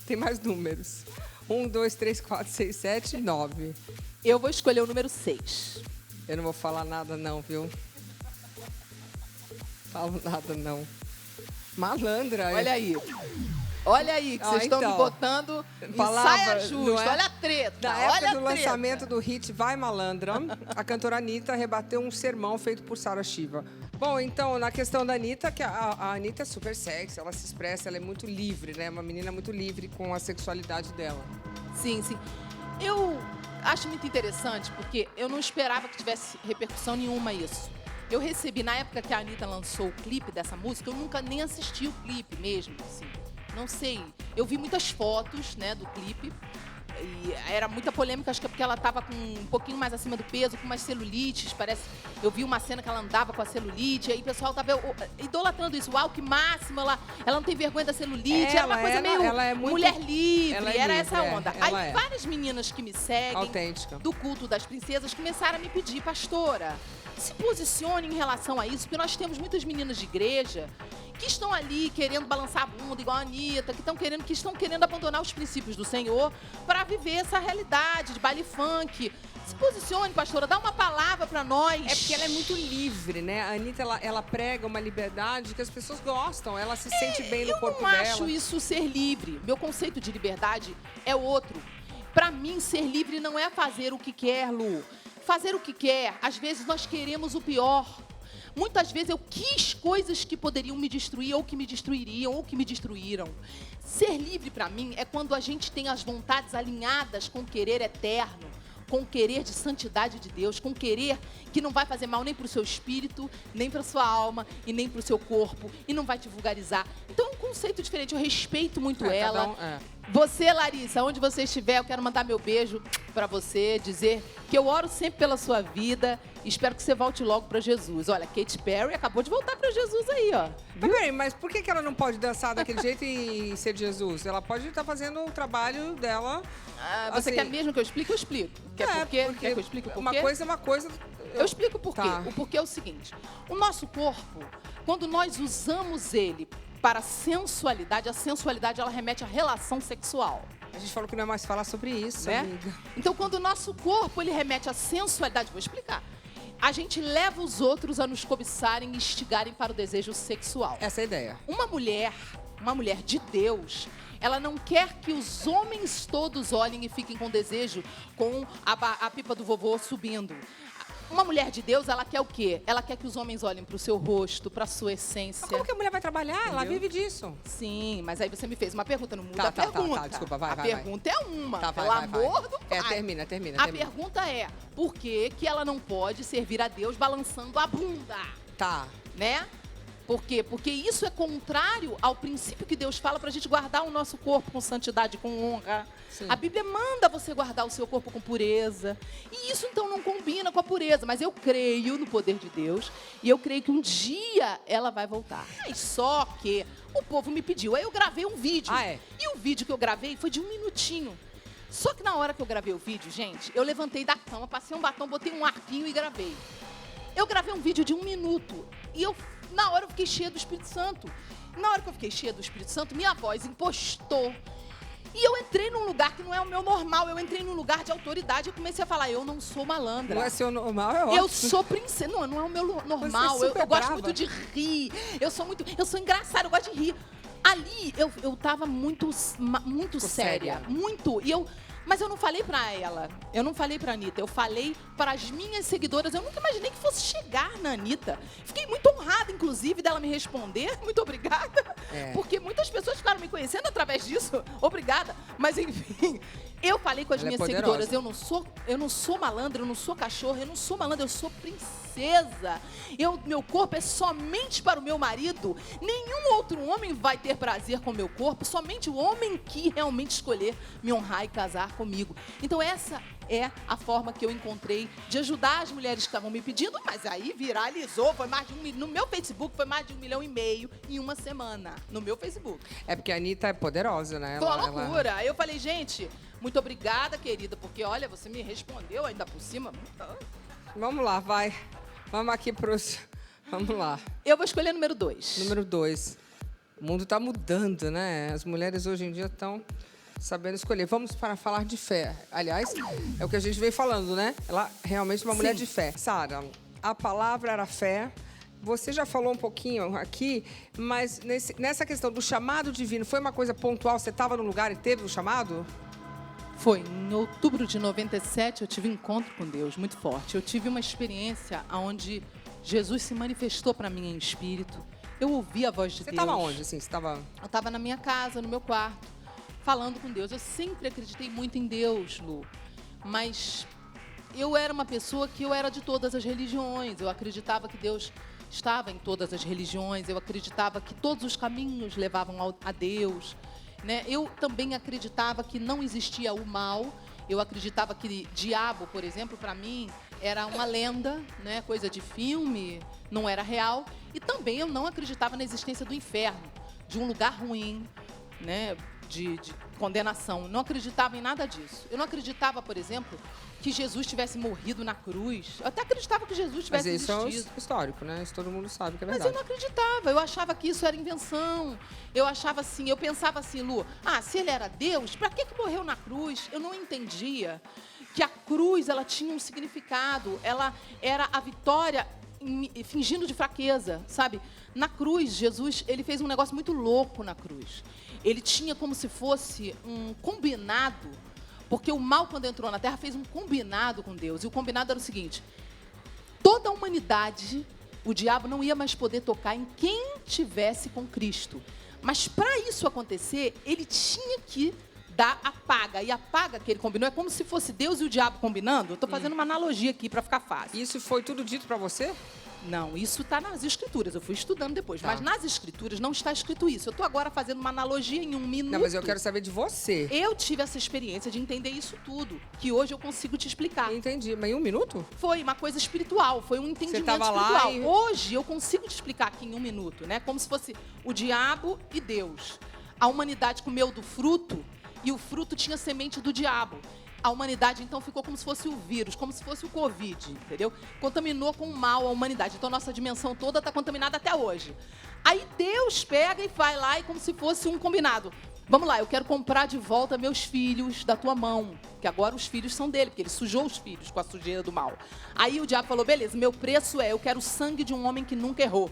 A: Tem mais números. 1, 2, 3, 4, 6, 7, 9.
C: Eu vou escolher o número 6.
A: Eu não vou falar nada não, viu? Falo nada não. Malandra.
C: Olha aí. Olha aí, que vocês estão
A: então,
C: me botando em
A: palavra,
C: saia
A: não
C: justa.
A: é?
C: Olha a treta,
A: Na
C: olha
A: época
C: a
A: do
C: treta.
A: lançamento do hit Vai Malandra, a cantora Anitta rebateu um sermão feito por Sara Shiva. Bom, então, na questão da Anitta, que a Anitta é super sexy, ela se expressa, ela é muito livre, né? Uma menina muito livre com a sexualidade dela.
C: Sim, sim. Eu acho muito interessante, porque eu não esperava que tivesse repercussão nenhuma isso. Eu recebi, na época que a Anitta lançou o clipe dessa música, eu nunca nem assisti o clipe mesmo, assim. Não sei. Eu vi muitas fotos, né, do clipe. E era muita polêmica, acho que é porque ela estava com um pouquinho mais acima do peso, com umas celulites, parece. Eu vi uma cena que ela andava com a celulite, aí o pessoal estava idolatrando isso. Uau, que máximo, ela não tem vergonha da celulite. Era uma coisa meio
A: ela é muito,
C: mulher livre,
A: ela é
C: era
A: livre,
C: essa onda. Aí
A: ela é
C: várias meninas que me seguem,
A: autêntica.
C: do culto das princesas, começaram a me pedir, pastora, se posicione em relação a isso, porque nós temos muitas meninas de igreja que estão ali querendo balançar a bunda, igual a Anitta, que estão querendo abandonar os princípios do Senhor para viver essa realidade de baile funk. Se posicione, pastora, dá uma palavra para nós.
A: É porque ela é muito livre, né? A Anitta, ela prega uma liberdade que as pessoas gostam, ela se sente bem no corpo dela.
C: Eu não acho isso ser livre. Meu conceito de liberdade é outro. Para mim, ser livre não é fazer o que quer, Lu. Fazer o que quer, às vezes nós queremos o pior. Muitas vezes eu quis coisas que poderiam me destruir, ou que me destruiriam, ou que me destruíram. Ser livre para mim é quando a gente tem as vontades alinhadas com o querer eterno, com o querer de santidade de Deus, com o querer que não vai fazer mal nem para o seu espírito, nem para a sua alma, e nem para o seu corpo, e não vai te vulgarizar. Então é um conceito diferente, eu respeito muito ela. Você, Larissa, onde você estiver, eu quero mandar meu beijo para você, dizer que eu oro sempre pela sua vida e espero que você volte logo para Jesus. Olha, Katy Perry acabou de voltar para Jesus aí, ó.
A: Peraí, mas por que ela não pode dançar daquele jeito e ser Jesus? Ela pode estar fazendo o trabalho dela.
C: Você
A: assim,
C: quer mesmo que eu explique? Eu explico. Quer por quê? Quer que eu explique o porquê?
A: Uma coisa é uma coisa.
C: Eu explico o porquê.
A: Tá.
C: O porquê é o seguinte. O nosso corpo, quando nós usamos ele para a sensualidade ela remete à relação sexual.
A: A gente falou que não é mais falar sobre isso,
C: Né?
A: amiga.
C: Então, quando o nosso corpo ele remete à sensualidade, vou explicar. A gente leva os outros a nos cobiçarem e instigarem para o desejo sexual.
A: Essa é a ideia.
C: Uma mulher de Deus, ela não quer que os homens todos olhem e fiquem com desejo com a pipa do vovô subindo. Uma mulher de Deus, ela quer o quê? Ela quer que os homens olhem para o seu rosto, para a sua essência.
A: Mas como que a mulher vai trabalhar? Ela
C: Entendeu?
A: vive disso.
C: Sim, mas aí você me fez uma pergunta, não muda
A: Tá,
C: a pergunta.
A: tá, desculpa, vai.
C: A pergunta é uma,
A: Tá,
C: pelo amor do pai.
A: termina.
C: A pergunta é, por que que ela não pode servir a Deus balançando a bunda?
A: Tá.
C: Né? Por quê? Porque isso é contrário ao princípio que Deus fala para a gente guardar o nosso corpo com santidade, com honra.
A: Sim.
C: A Bíblia manda você guardar o seu corpo com pureza. E isso, então, não combina com a pureza. Mas eu creio no poder de Deus e eu creio que um dia ela vai voltar. Mas só que o povo me pediu. Aí eu gravei um vídeo.
A: Ah, é?
C: E o vídeo que eu gravei foi de 1 minutinho. Só que na hora que eu gravei o vídeo, gente, eu levantei da cama, passei um batom, botei um arquinho e gravei. Eu gravei um vídeo de 1 minuto. E na hora eu fiquei cheia do Espírito Santo. Na hora que eu fiquei cheia do Espírito Santo, minha voz impostou. E eu entrei num lugar que não é o meu normal. Eu entrei num lugar de autoridade e comecei a falar, eu não sou malandra.
A: Não é seu normal, é ótimo.
C: Eu sou princesa. Não é o meu normal.
A: Você é super
C: Eu gosto
A: brava.
C: muito de rir. Eu sou engraçada, eu gosto de rir. Ali, eu tava muito séria.
A: séria.
C: Muito. Mas eu não falei pra ela. Eu não falei pra Anitta. Eu falei para as minhas seguidoras. Eu nunca imaginei que fosse chegar na Anitta. Fiquei muito honrada, inclusive, dela me responder. Muito obrigada.
A: É.
C: Porque muitas pessoas ficaram me conhecendo através disso. Obrigada. Mas, enfim, eu falei com as
A: Ela é
C: minhas
A: poderosa.
C: seguidoras. Eu não sou malandra, eu não sou cachorro, eu não sou malandra, eu sou princesa. Meu corpo é somente para o meu marido. Nenhum outro homem vai ter prazer com o meu corpo, somente o homem que realmente escolher me honrar e casar comigo. Então essa é a forma que eu encontrei de ajudar as mulheres que estavam me pedindo, mas aí viralizou, foi mais de 1 milhão. No meu Facebook foi mais de 1,5 milhão em uma semana, no meu Facebook.
A: É porque a Anitta é poderosa, né?
C: Foi uma loucura. Aí eu falei, gente, muito obrigada, querida, porque olha, você me respondeu ainda por cima.
A: Vamos lá, vai. Vamos aqui pros... Vamos lá.
C: Eu vou escolher número 2.
A: Número 2. O mundo tá mudando, né? As mulheres hoje em dia estão sabendo escolher. Vamos para falar de fé. Aliás, é o que a gente vem falando, né? Ela realmente é uma mulher de fé. Sara, a palavra era fé Você já falou um pouquinho aqui, mas nessa questão do chamado divino, foi uma coisa pontual? Você estava no lugar e teve o chamado?
C: Foi. Em outubro de 97, eu tive um encontro com Deus muito forte. Eu tive uma experiência onde Jesus se manifestou para mim em espírito. Eu ouvi a voz de Deus.
A: Você estava onde? Assim,
C: Eu estava na minha casa, no meu quarto, falando com Deus. Eu sempre acreditei muito em Deus, Lu. Mas eu era uma pessoa que eu era de todas as religiões. Eu acreditava que Deus estava em todas as religiões. Eu acreditava que todos os caminhos levavam a Deus, né? Eu também acreditava que não existia o mal. Eu acreditava que diabo, por exemplo, para mim, era uma lenda, né? Coisa de filme, não era real. E também eu não acreditava na existência do inferno, de um lugar ruim, né? De condenação. Não acreditava em nada disso. Eu não acreditava, por exemplo, que Jesus tivesse morrido na cruz. Eu até acreditava que Jesus tivesse existido.
A: Mas isso é histórico, né? Isso todo mundo sabe que é
C: Mas
A: verdade.
C: eu não acreditava. Eu achava que isso era invenção. Eu achava assim, eu pensava assim, Lu, se ele era Deus, para que morreu na cruz? Eu não entendia que a cruz, ela tinha um significado. Ela era a vitória fingindo de fraqueza, sabe? Na cruz, Jesus, ele fez um negócio muito louco na cruz. Ele tinha como se fosse um combinado, porque o mal, quando entrou na Terra, fez um combinado com Deus. E o combinado era o seguinte: toda a humanidade, o diabo não ia mais poder tocar em quem tivesse com Cristo. Mas para isso acontecer, ele tinha que dar a paga. E a paga que ele combinou é como se fosse Deus e o diabo combinando. Eu estou fazendo uma analogia aqui para ficar fácil.
A: Isso foi tudo dito para você?
C: Não, isso está nas Escrituras. Eu fui estudando depois.
A: Tá.
C: Mas nas Escrituras não está escrito isso. Eu estou agora fazendo uma analogia em 1 minuto.
A: Não, mas eu quero saber de você.
C: Eu tive essa experiência de entender isso tudo, que hoje eu consigo te explicar.
A: Entendi. Mas em 1 minuto?
C: Foi uma coisa espiritual, foi um entendimento
A: tava lá
C: espiritual.
A: e-
C: Hoje eu consigo te explicar aqui em 1 minuto, né? Como se fosse o diabo e Deus. A humanidade comeu do fruto e o fruto tinha semente do diabo. A humanidade, então, ficou como se fosse o vírus, como se fosse o Covid, entendeu? Contaminou com o mal a humanidade. Então, a nossa dimensão toda está contaminada até hoje. Aí Deus pega e vai lá e como se fosse um combinado. Vamos lá, eu quero comprar de volta meus filhos da tua mão, que agora os filhos são dele, porque ele sujou os filhos com a sujeira do mal. Aí o diabo falou, beleza, meu preço eu quero o sangue de um homem que nunca errou.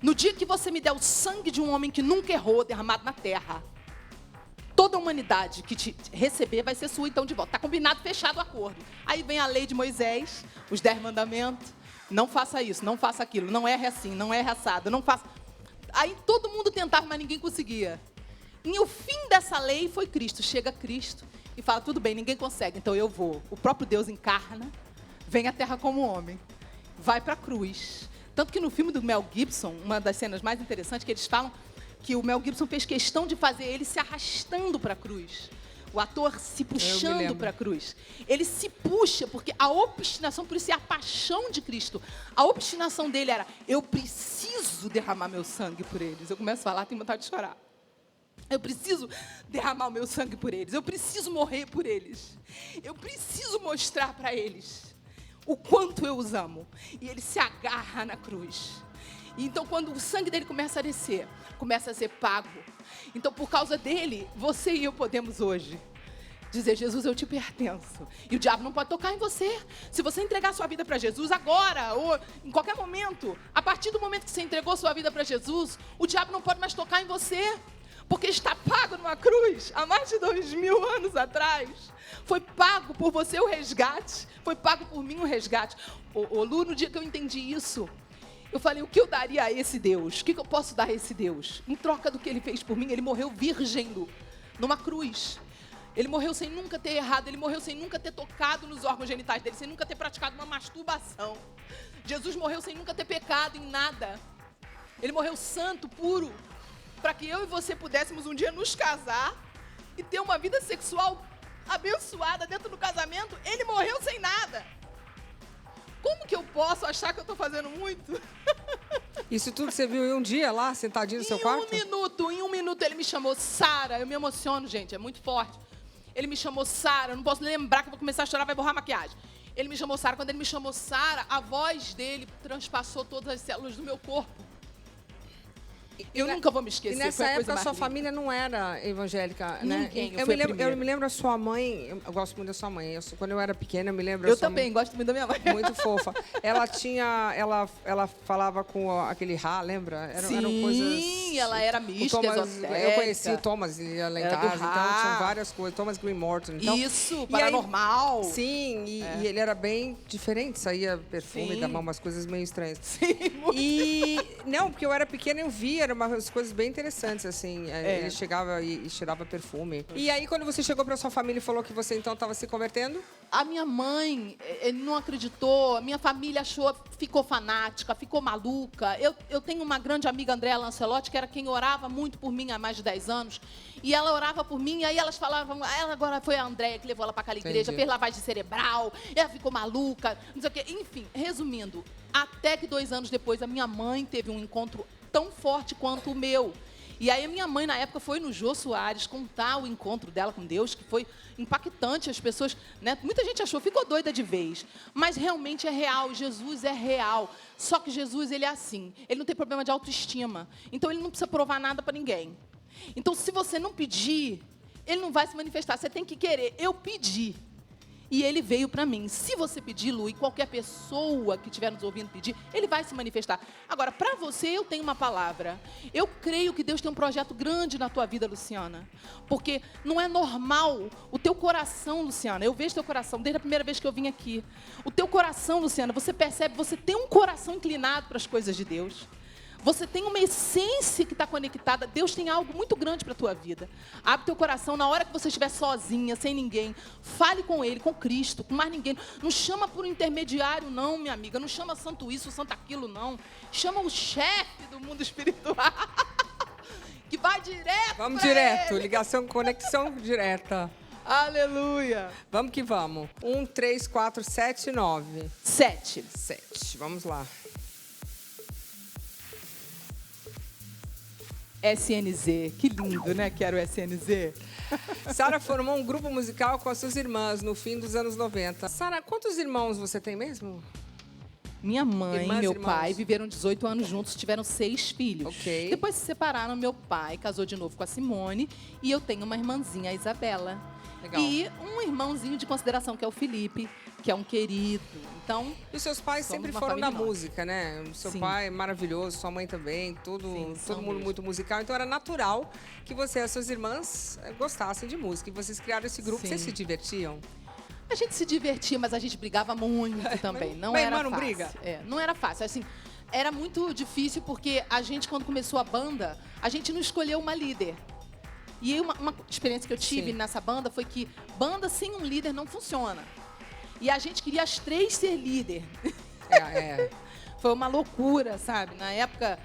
C: No dia que você me der o sangue de um homem que nunca errou, derramado na terra, toda a humanidade que te receber vai ser sua, então, de volta. Está combinado, fechado o acordo. Aí vem a lei de Moisés, os 10 mandamentos. Não faça isso, não faça aquilo, não erre assim, não erre assado, não faça... Aí todo mundo tentava, mas ninguém conseguia. E o fim dessa lei foi Cristo. Chega Cristo e fala, tudo bem, ninguém consegue, então eu vou. O próprio Deus encarna, vem à terra como homem, vai para a cruz. Tanto que no filme do Mel Gibson, uma das cenas mais interessantes, que eles falam que o Mel Gibson fez questão de fazer ele se arrastando para a cruz. O ator se puxando para a cruz. Ele se puxa, porque a obstinação, por isso é a paixão de Cristo. A obstinação dele era, eu preciso derramar meu sangue por eles. Eu começo a falar, tenho vontade de chorar. Eu preciso derramar o meu sangue por eles. Eu preciso morrer por eles. Eu preciso mostrar para eles o quanto eu os amo. E ele se agarra na cruz. Então, quando o sangue dele começa a descer, começa a ser pago. Então, por causa dele, você e eu podemos hoje dizer, Jesus, eu te pertenço. E o diabo não pode tocar em você. Se você entregar sua vida para Jesus agora, ou em qualquer momento, a partir do momento que você entregou sua vida para Jesus, o diabo não pode mais tocar em você. Porque está pago numa cruz, há mais de 2000 anos atrás. Foi pago por você o resgate. Foi pago por mim o resgate. Ô Lu, no dia que eu entendi isso, eu falei, o que eu daria a esse Deus? O que eu posso dar a esse Deus? Em troca do que ele fez por mim, ele morreu virgem, Lu, numa cruz. Ele morreu sem nunca ter errado, ele morreu sem nunca ter tocado nos órgãos genitais dele, sem nunca ter praticado uma masturbação. Jesus morreu sem nunca ter pecado em nada. Ele morreu santo, puro, para que eu e você pudéssemos um dia nos casar e ter uma vida sexual abençoada dentro do casamento. Ele morreu sem nada. Como que eu posso achar que eu estou fazendo muito?
A: Isso tudo você viu em um dia lá, sentadinho no seu quarto?
C: Em um minuto ele me chamou Sara. Eu me emociono, gente, é muito forte. Ele me chamou Sara, eu não posso lembrar que eu vou começar a chorar, vai borrar a maquiagem. Ele me chamou Sara. Quando ele me chamou Sara, a voz dele transpassou todas as células do meu corpo. Eu nunca vou me
A: E
C: esquecer.
A: nessa
C: foi a coisa
A: época a
C: mais
A: sua
C: linda.
A: família não era evangélica, né?
C: Ninguém, eu
A: Eu
C: fui
A: me
C: a
A: lembro, eu
C: primeira.
A: me lembro a sua mãe, eu gosto muito da sua mãe. Quando eu era pequena, eu me lembro
C: Eu
A: da sua
C: também,
A: mãe.
C: gosto muito da minha mãe.
A: Muito fofa. Ela falava com aquele Rá, lembra? Eram coisas.
C: Sim, ela era
A: o
C: mística,
A: Thomas,
C: esotérica.
A: eu conheci o Thomas, ele ia lá em
C: Era do
A: casa, então
C: Rá.
A: tinham várias coisas. Thomas Green Morton. Então,
C: Isso,
A: e aí-
C: paranormal.
A: Sim, e ele era bem diferente, saía perfume
C: Sim.
A: da mão, umas coisas meio estranhas.
C: Sim, muito.
A: E não, porque eu era pequena e eu via, eram umas coisas bem interessantes, assim.
C: É.
A: Ele chegava e cheirava perfume. E aí, quando você chegou pra sua família e falou que você então estava se convertendo?
C: A minha mãe não acreditou, a minha família ficou fanática, ficou maluca. Eu tenho uma grande amiga, Andréa Lancelotti, que era quem orava muito por mim há mais de 10 anos. E ela orava por mim, e aí elas falavam, ela agora foi a Andréa que levou ela para aquela igreja,
A: Entendi.
C: fez lavagem cerebral, ela ficou maluca, não sei o quê. Enfim, resumindo, até que 2 anos depois a minha mãe teve um encontro tão forte quanto o meu. E aí a minha mãe, na época, foi no Jô Soares contar o encontro dela com Deus, que foi impactante. As pessoas, né? Muita gente achou, ficou doida de vez. Mas realmente é real, Jesus é real. Só que Jesus, ele é assim, ele não tem problema de autoestima. Então, ele não precisa provar nada para ninguém. Então, se você não pedir, ele não vai se manifestar. Você tem que querer. Eu pedi. E ele veio para mim. Se você pedir, Lu, e qualquer pessoa que estiver nos ouvindo pedir, ele vai se manifestar. Agora, para você, eu tenho uma palavra. Eu creio que Deus tem um projeto grande na tua vida, Luciana. Porque não é normal o teu coração, Luciana. Eu vejo teu coração desde a primeira vez que eu vim aqui. O teu coração, Luciana, você percebe, você tem um coração inclinado para as coisas de Deus. Você tem uma essência que está conectada. Deus tem algo muito grande para a tua vida. Abre teu coração na hora que você estiver sozinha, sem ninguém. Fale com Ele, com Cristo, com mais ninguém. Não chama por um intermediário, não, minha amiga. Não chama santo isso, santo aquilo, não. Chama o chefe do mundo espiritual. Que vai direto.
A: Vamos
C: pra
A: direto,
C: ele.
A: ligação, conexão direta.
C: Aleluia.
A: Vamos que vamos. 1, 3, 4, 7, 9.
C: 7.
A: 7. Vamos lá.
C: SNZ. Que lindo, né? Quero SNZ.
A: Sara formou um grupo musical com as suas irmãs no fim dos anos 90. Sara, quantos irmãos você tem mesmo?
C: Minha mãe
A: Irmãs,
C: e meu
A: irmãos?
C: pai viveram 18 anos juntos, tiveram 6 filhos.
A: Ok.
C: Depois se separaram, meu pai casou de novo com a Simone e eu tenho uma irmãzinha, a Isabela.
A: Legal.
C: E um irmãozinho de consideração, que é o Felipe, que é um querido. Então,
A: E os seus pais
C: Somos
A: sempre
C: uma
A: foram da
C: família enorme.
A: música, né? O seu
C: Sim.
A: pai é maravilhoso, sua mãe também,
C: Sim,
A: todo
C: são
A: mundo
C: mesmo.
A: muito musical. Então era natural que você e as suas irmãs gostassem de música. E vocês criaram esse grupo,
C: Sim.
A: vocês se divertiam?
C: a gente se divertia, mas a gente brigava muito também. Não
A: Mas
C: era
A: irmã não
C: fácil.
A: briga?
C: É, não era fácil. Assim, era muito difícil porque a gente, quando começou a banda, a gente não escolheu uma líder. E uma experiência que eu tive
A: Sim.
C: nessa banda foi que banda sem um líder não funciona. E a gente queria as 3 ser líder.
A: É.
C: Foi uma loucura, sabe? Na época,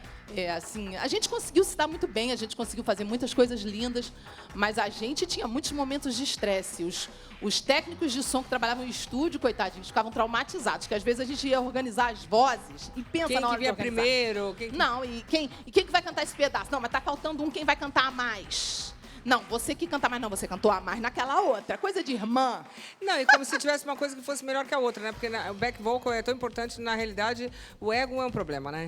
C: assim, a gente conseguiu se dar muito bem, a gente conseguiu fazer muitas coisas lindas, mas a gente tinha muitos momentos de estresse. Os técnicos de som que trabalhavam em estúdio, coitadinhos, ficavam traumatizados, que às vezes a gente ia organizar as vozes e pensa
A: Quem
C: na
A: que
C: hora de
A: vinha
C: organizar.
A: primeiro? Quem que...
C: Não, e quem que vai cantar esse pedaço? Não, mas tá faltando um, quem vai cantar a mais? Não, você que canta mais, não, você cantou a mais naquela outra. Coisa de irmã.
A: Não, e como se tivesse uma coisa que fosse melhor que a outra, né? Porque o back vocal é tão importante, na realidade, o ego é um problema, né?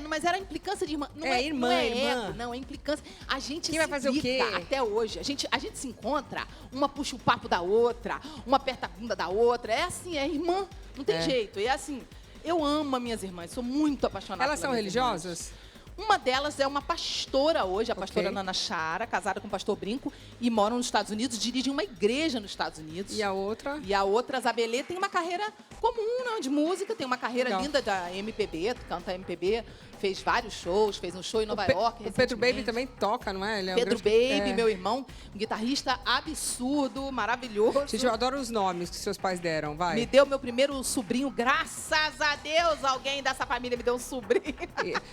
C: Mas era implicância de irmã. Não
A: É,
C: é,
A: irmã,
C: não é
A: irmã.
C: ego, não, é implicância. A gente
A: Quem
C: se
A: vai fazer o
C: fica
A: quê?
C: até hoje. A gente se encontra, uma puxa o papo da outra, uma aperta a bunda da outra. É assim, é irmã. Não tem
A: É.
C: jeito. E é assim, eu amo as minhas irmãs, sou muito apaixonada
A: Elas são
C: pelas minhas irmãs.
A: religiosas?
C: Uma delas é uma pastora hoje, a pastora
A: Ok.
C: Nana Chara, casada com o pastor Brinco, e moram nos Estados Unidos, dirigem uma igreja nos Estados Unidos.
A: E a outra?
C: E a outra, Zabelê, tem uma carreira comum, não, de música, tem uma carreira
A: Legal.
C: linda da MPB, canta MPB, fez vários shows, fez um show em Nova York.
A: O Pedro Baby
C: recentemente.
A: também toca, não é? Ele é um
C: Pedro
A: grande-
C: Baby,
A: é.
C: meu irmão, um guitarrista absurdo, maravilhoso.
A: Gente, eu adoro os nomes que seus pais deram, vai.
C: Me deu meu primeiro sobrinho, graças a Deus, alguém dessa família me deu um sobrinho.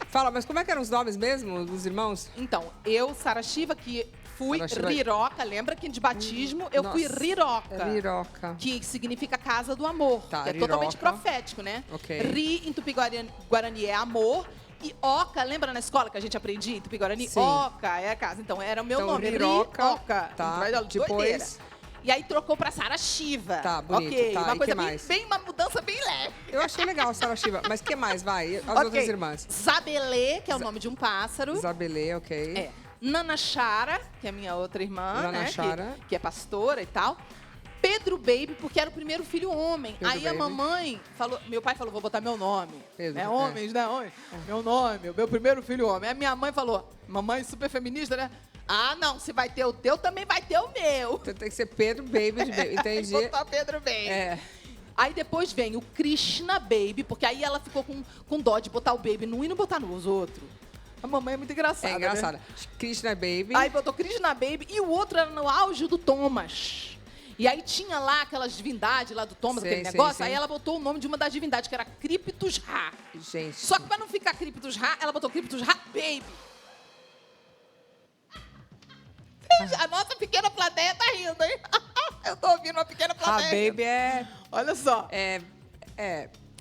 A: Fala, mas como é que eram os nomes mesmo dos irmãos?
C: Então, eu, Sara Shiva, que fui
A: Sara Shiva.
C: Riroca, lembra que de batismo eu fui
A: Nossa.
C: Riroca.
A: Riroca.
C: Que significa casa do amor.
A: Tá,
C: que é
A: Riroca.
C: totalmente profético, né?
A: Ok.
C: Ri em Tupi-Guarani é amor. E Oca, lembra na escola que a gente aprendia em Tupi-Guarani?
A: Sim.
C: Oca é a casa. Então, era o meu
A: Então,
C: nome.
A: Riroca,
C: Riroca.
A: tá.
C: Doideira.
A: Depois?
E: E aí trocou pra Sara Shiva.
A: Tá, bonito,
E: Ok,
A: tá.
E: uma
A: E
E: coisa
A: que mais?
E: uma mudança bem leve.
A: Eu achei legal, Sara Shiva. Mas que mais, vai? As
E: Ok.
A: outras irmãs.
E: Zabelê, que é o nome de um pássaro.
A: Isabelê, ok.
E: É. Nana Chara, que é minha outra irmã,
A: Nana
E: né?
A: Chara.
E: Que é pastora e tal. Pedro Baby, porque era o primeiro filho homem.
A: Pedro
E: Aí a
A: Baby.
E: mamãe falou, meu pai falou, vou botar meu nome.
A: Pedro,
E: É homens, né? Homem. Meu nome, meu primeiro filho homem. Aí minha mãe falou, mamãe super feminista, né? Ah, não, se vai ter o teu, também vai ter o meu.
A: Então tem que ser Pedro Baby de Baby. Entendi.
E: Botou Pedro Baby.
A: É.
E: Aí depois vem o Krishna Baby, porque aí ela ficou com dó de botar o Baby num e não botar nos outros. A mamãe é muito engraçada,
A: É engraçado.
E: né?
A: Krishna Baby.
E: Aí botou Krishna Baby e o outro era no auge do Thomas. E aí tinha lá aquelas divindades lá do Thomas,
A: Sim,
E: aquele
A: sim,
E: negócio.
A: sim.
E: Aí ela botou o nome de uma das divindades, que era Cryptus Ra.
A: Gente.
E: Só que pra não ficar Cryptus Ra, ela botou Cryptus Ra Baby. A nossa pequena plateia tá rindo, hein? Eu tô ouvindo uma pequena
A: A
E: plateia.
A: Baby é...
E: Olha só.
A: É...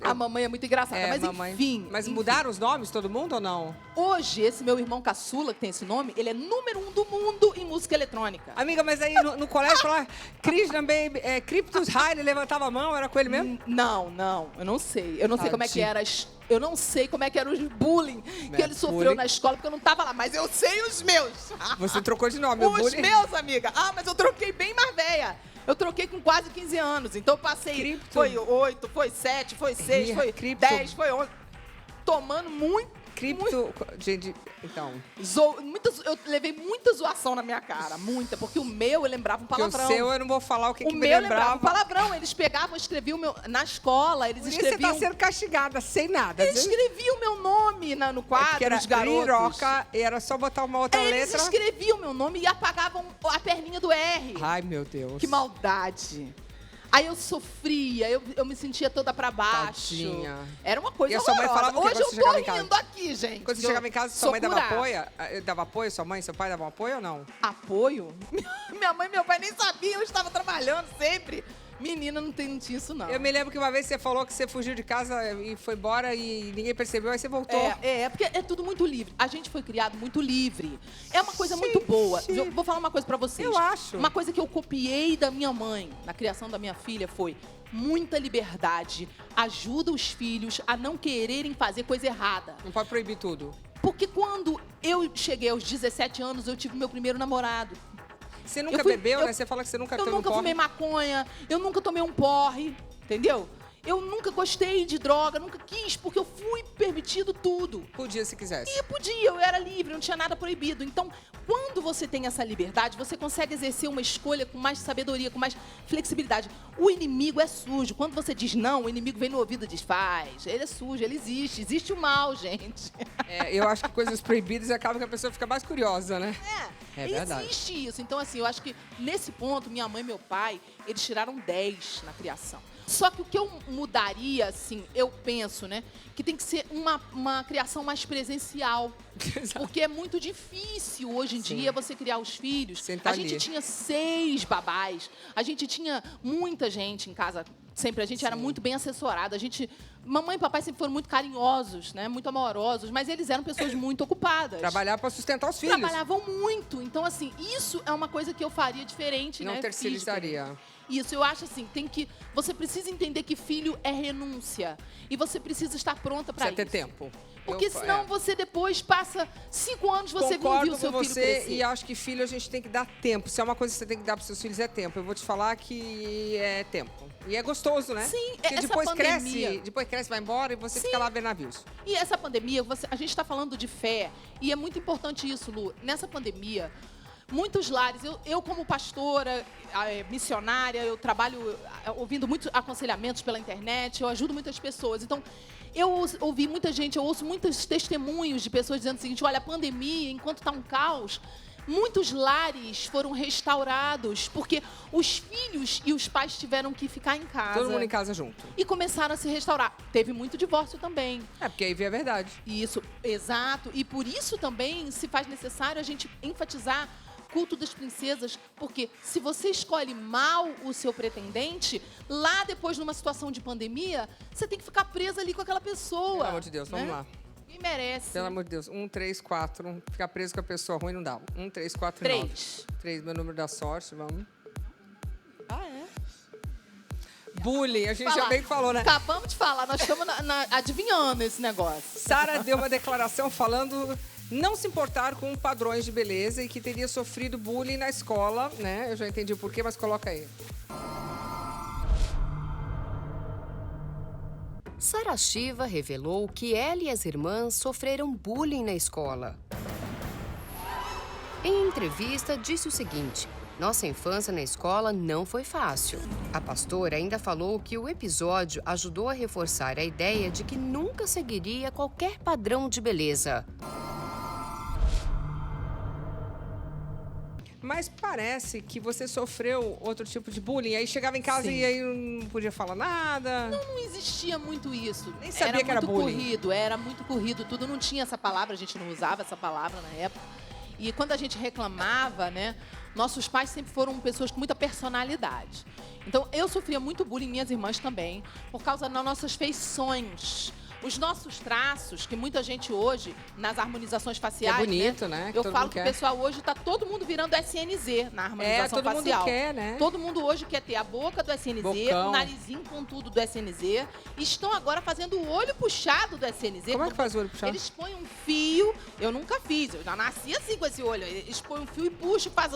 E: A mamãe é muito engraçada,
A: É,
E: mas
A: mamãe.
E: enfim.
A: Mas
E: enfim.
A: mudaram os nomes, todo mundo, ou não?
E: Hoje, esse meu irmão caçula, que tem esse nome, ele é número 1 do mundo em música eletrônica.
A: Amiga, mas aí no colégio falava Krishna Baby, Cryptus High, ele levantava a mão, era com ele mesmo?
E: Não, eu não sei. Eu não sei como é que
A: Tadinho.
E: era. Eu não sei como é que era o bullying que ele sofreu
A: bullying.
E: na escola, porque eu não tava lá. Mas eu sei os meus.
A: Você trocou de nome, o
E: Os
A: bullying.
E: meus, amiga. Ah, mas eu troquei bem mais velha. Eu troquei com quase 15 anos. Então eu passei.
A: Cripto.
E: Foi 8, foi 7, foi 6, foi
A: Cripto.
E: 10, foi 11. Tomando muito.
A: Cripto... Gente, então...
E: Eu levei muita zoação na minha cara. Muita. Porque o meu eu lembrava um
A: Porque o
E: palavrão.
A: seu eu não vou falar o que
E: O
A: que me
E: meu eu lembrava
A: lembrava.
E: um palavrão. Eles pegavam, escreviam o meu. Na escola, eles
A: Por isso você
E: escreviam.
A: tá sendo castigada, sem nada.
E: Eles escreviam o meu nome no quadro,
A: Porque era
E: os garotos.
A: Riroca, e era só botar uma outra
E: Aí eles
A: letra.
E: escreviam meu nome e apagavam a perninha do R.
A: Ai, meu Deus.
E: Que maldade. Aí eu sofria, eu me sentia toda pra baixo.
A: Tadinha.
E: Era uma coisa
A: E a sua mãe
E: horrorosa.
A: falava o quê
E: Hoje
A: quando
E: eu
A: você
E: tô
A: chegava em casa?
E: rindo aqui, gente.
A: Quando você
E: Eu
A: chegava em casa, sua
E: sou
A: mãe dava
E: curada.
A: apoio? Dava apoio? Sua mãe e seu pai davam apoio ou não?
E: Apoio? Minha mãe e meu pai nem sabiam, eu estava trabalhando sempre. Menina, não tinha isso, não.
A: Eu me lembro que uma vez você falou que você fugiu de casa e foi embora e ninguém percebeu, aí você voltou.
E: Porque é tudo muito livre. A gente foi criado muito livre. É uma coisa muito boa.
A: Gente.
E: Eu vou falar uma coisa pra vocês.
A: Eu acho.
E: Uma coisa que eu copiei da minha mãe, na criação da minha filha, foi muita liberdade. Ajuda os filhos a não quererem fazer coisa errada.
A: Não pode proibir tudo.
E: Porque quando eu cheguei aos 17 anos, eu tive meu primeiro namorado.
A: Você nunca
E: Eu fui-
A: bebeu,
E: eu-
A: né? Você fala que você nunca
E: Eu
A: tomou
E: nunca
A: porre.
E: fumei maconha, eu nunca tomei um porre, entendeu? Eu nunca gostei de droga, nunca quis, porque eu fui permitido tudo.
A: Podia se quisesse.
E: E eu podia, eu era livre, não tinha nada proibido. Então, quando você tem essa liberdade, você consegue exercer uma escolha com mais sabedoria, com mais flexibilidade. O inimigo é sujo. Quando você diz não, o inimigo vem no ouvido e diz faz. Ele é sujo, ele existe. Existe o mal, gente.
A: Eu acho que coisas proibidas acaba que a pessoa fica mais curiosa, né? É verdade.
E: Existe isso. Então, assim, eu acho que nesse ponto, minha mãe e meu pai, eles tiraram 10 na criação. Só que o que eu mudaria, assim, eu penso, né, que tem que ser uma criação mais presencial. Porque é muito difícil hoje em dia você criar os filhos.
A: Sentar
E: A gente
A: ali.
E: tinha 6 babás, a gente tinha muita gente em casa. Sempre a gente era muito bem assessorado. A gente, mamãe e papai sempre foram muito carinhosos, né, muito amorosos, mas eles eram pessoas muito ocupadas.
A: Trabalhar pra sustentar os filhos.
E: Trabalhavam muito. Então, assim, isso é uma coisa que eu faria diferente,
A: Não
E: né?
A: terceirizaria.
E: fisicamente. Isso, eu acho assim, você precisa entender que filho é renúncia. E você precisa estar pronta para
A: Precisa
E: isso.
A: ter tempo.
E: Porque senão você depois passa 5 anos, você não viu
A: Concordo
E: o seu
A: com
E: filho
A: você
E: crescer.
A: e acho que filho a gente tem que dar tempo. Se é uma coisa que você tem que dar pros seus filhos, é tempo. Eu vou te falar que é tempo. E é gostoso, né?
E: Sim,
A: Porque
E: essa
A: depois
E: pandemia-
A: cresce, vai embora e você fica lá vendo navios.
E: E essa pandemia, a gente está falando de fé, e é muito importante isso, Lu. Nessa pandemia, muitos lares, eu como pastora, missionária, eu trabalho ouvindo muitos aconselhamentos pela internet, eu ajudo muitas pessoas. Então, eu ouvi muita gente, eu ouço muitos testemunhos de pessoas dizendo o seguinte: olha, a pandemia, enquanto está um caos, muitos lares foram restaurados, porque os filhos e os pais tiveram que ficar em casa.
A: Todo mundo em casa junto.
E: E começaram a se restaurar. Teve muito divórcio também.
A: É, porque aí vê a verdade.
E: Isso, exato. E por isso também se faz necessário a gente enfatizar culto das princesas, porque se você escolhe mal o seu pretendente, lá depois, numa situação de pandemia, você tem que ficar presa ali com aquela pessoa.
A: Pelo amor de Deus, vamos
E: né?
A: lá.
E: Ninguém merece.
A: Pelo amor de Deus. 1, 3, 4. Ficar preso com a pessoa ruim não dá. 1, 3, 4 e 9.
E: 3.
A: 3, meu número da sorte, vamos.
C: Ah, é?
A: Bullying, a gente já
C: Falar.
A: bem falou, né?
C: Acabamos de falar, nós estamos adivinhando esse negócio.
A: Sara deu uma declaração falando não se importar com padrões de beleza e que teria sofrido bullying na escola, né? Eu já entendi o porquê, mas coloca aí.
B: Sara Shiva revelou que ela e as irmãs sofreram bullying na escola. Em entrevista, disse o seguinte: nossa infância na escola não foi fácil. A pastora ainda falou que o episódio ajudou a reforçar a ideia de que nunca seguiria qualquer padrão de beleza.
A: Mas parece que você sofreu outro tipo de bullying. Aí chegava em casa
C: Sim.
A: e aí não podia falar nada.
C: Não existia muito isso.
A: Nem sabia que era
C: muito
A: bullying.
C: corrido, era muito corrido, tudo. Não tinha essa palavra, a gente não usava essa palavra na época. E quando a gente reclamava, né, nossos pais sempre foram pessoas com muita personalidade. Então, eu sofria muito bullying, minhas irmãs também, por causa das nossas feições. Os nossos traços, que muita gente hoje, nas harmonizações faciais,
A: é bonito, né? Que
C: eu
A: todo
C: falo
A: mundo
C: que o
A: quer.
C: pessoal hoje está todo mundo virando SNZ na harmonização
A: todo
C: facial.
A: mundo quer, né?
C: Todo mundo hoje quer ter a boca do SNZ,
A: Bocão.
C: o narizinho com tudo do SNZ. Estão agora fazendo o olho puxado do SNZ.
A: Como é que faz o olho puxado?
C: Eles põem um fio, eu nunca fiz, eu já nasci assim com esse olho. Eles põem um fio e puxam, faz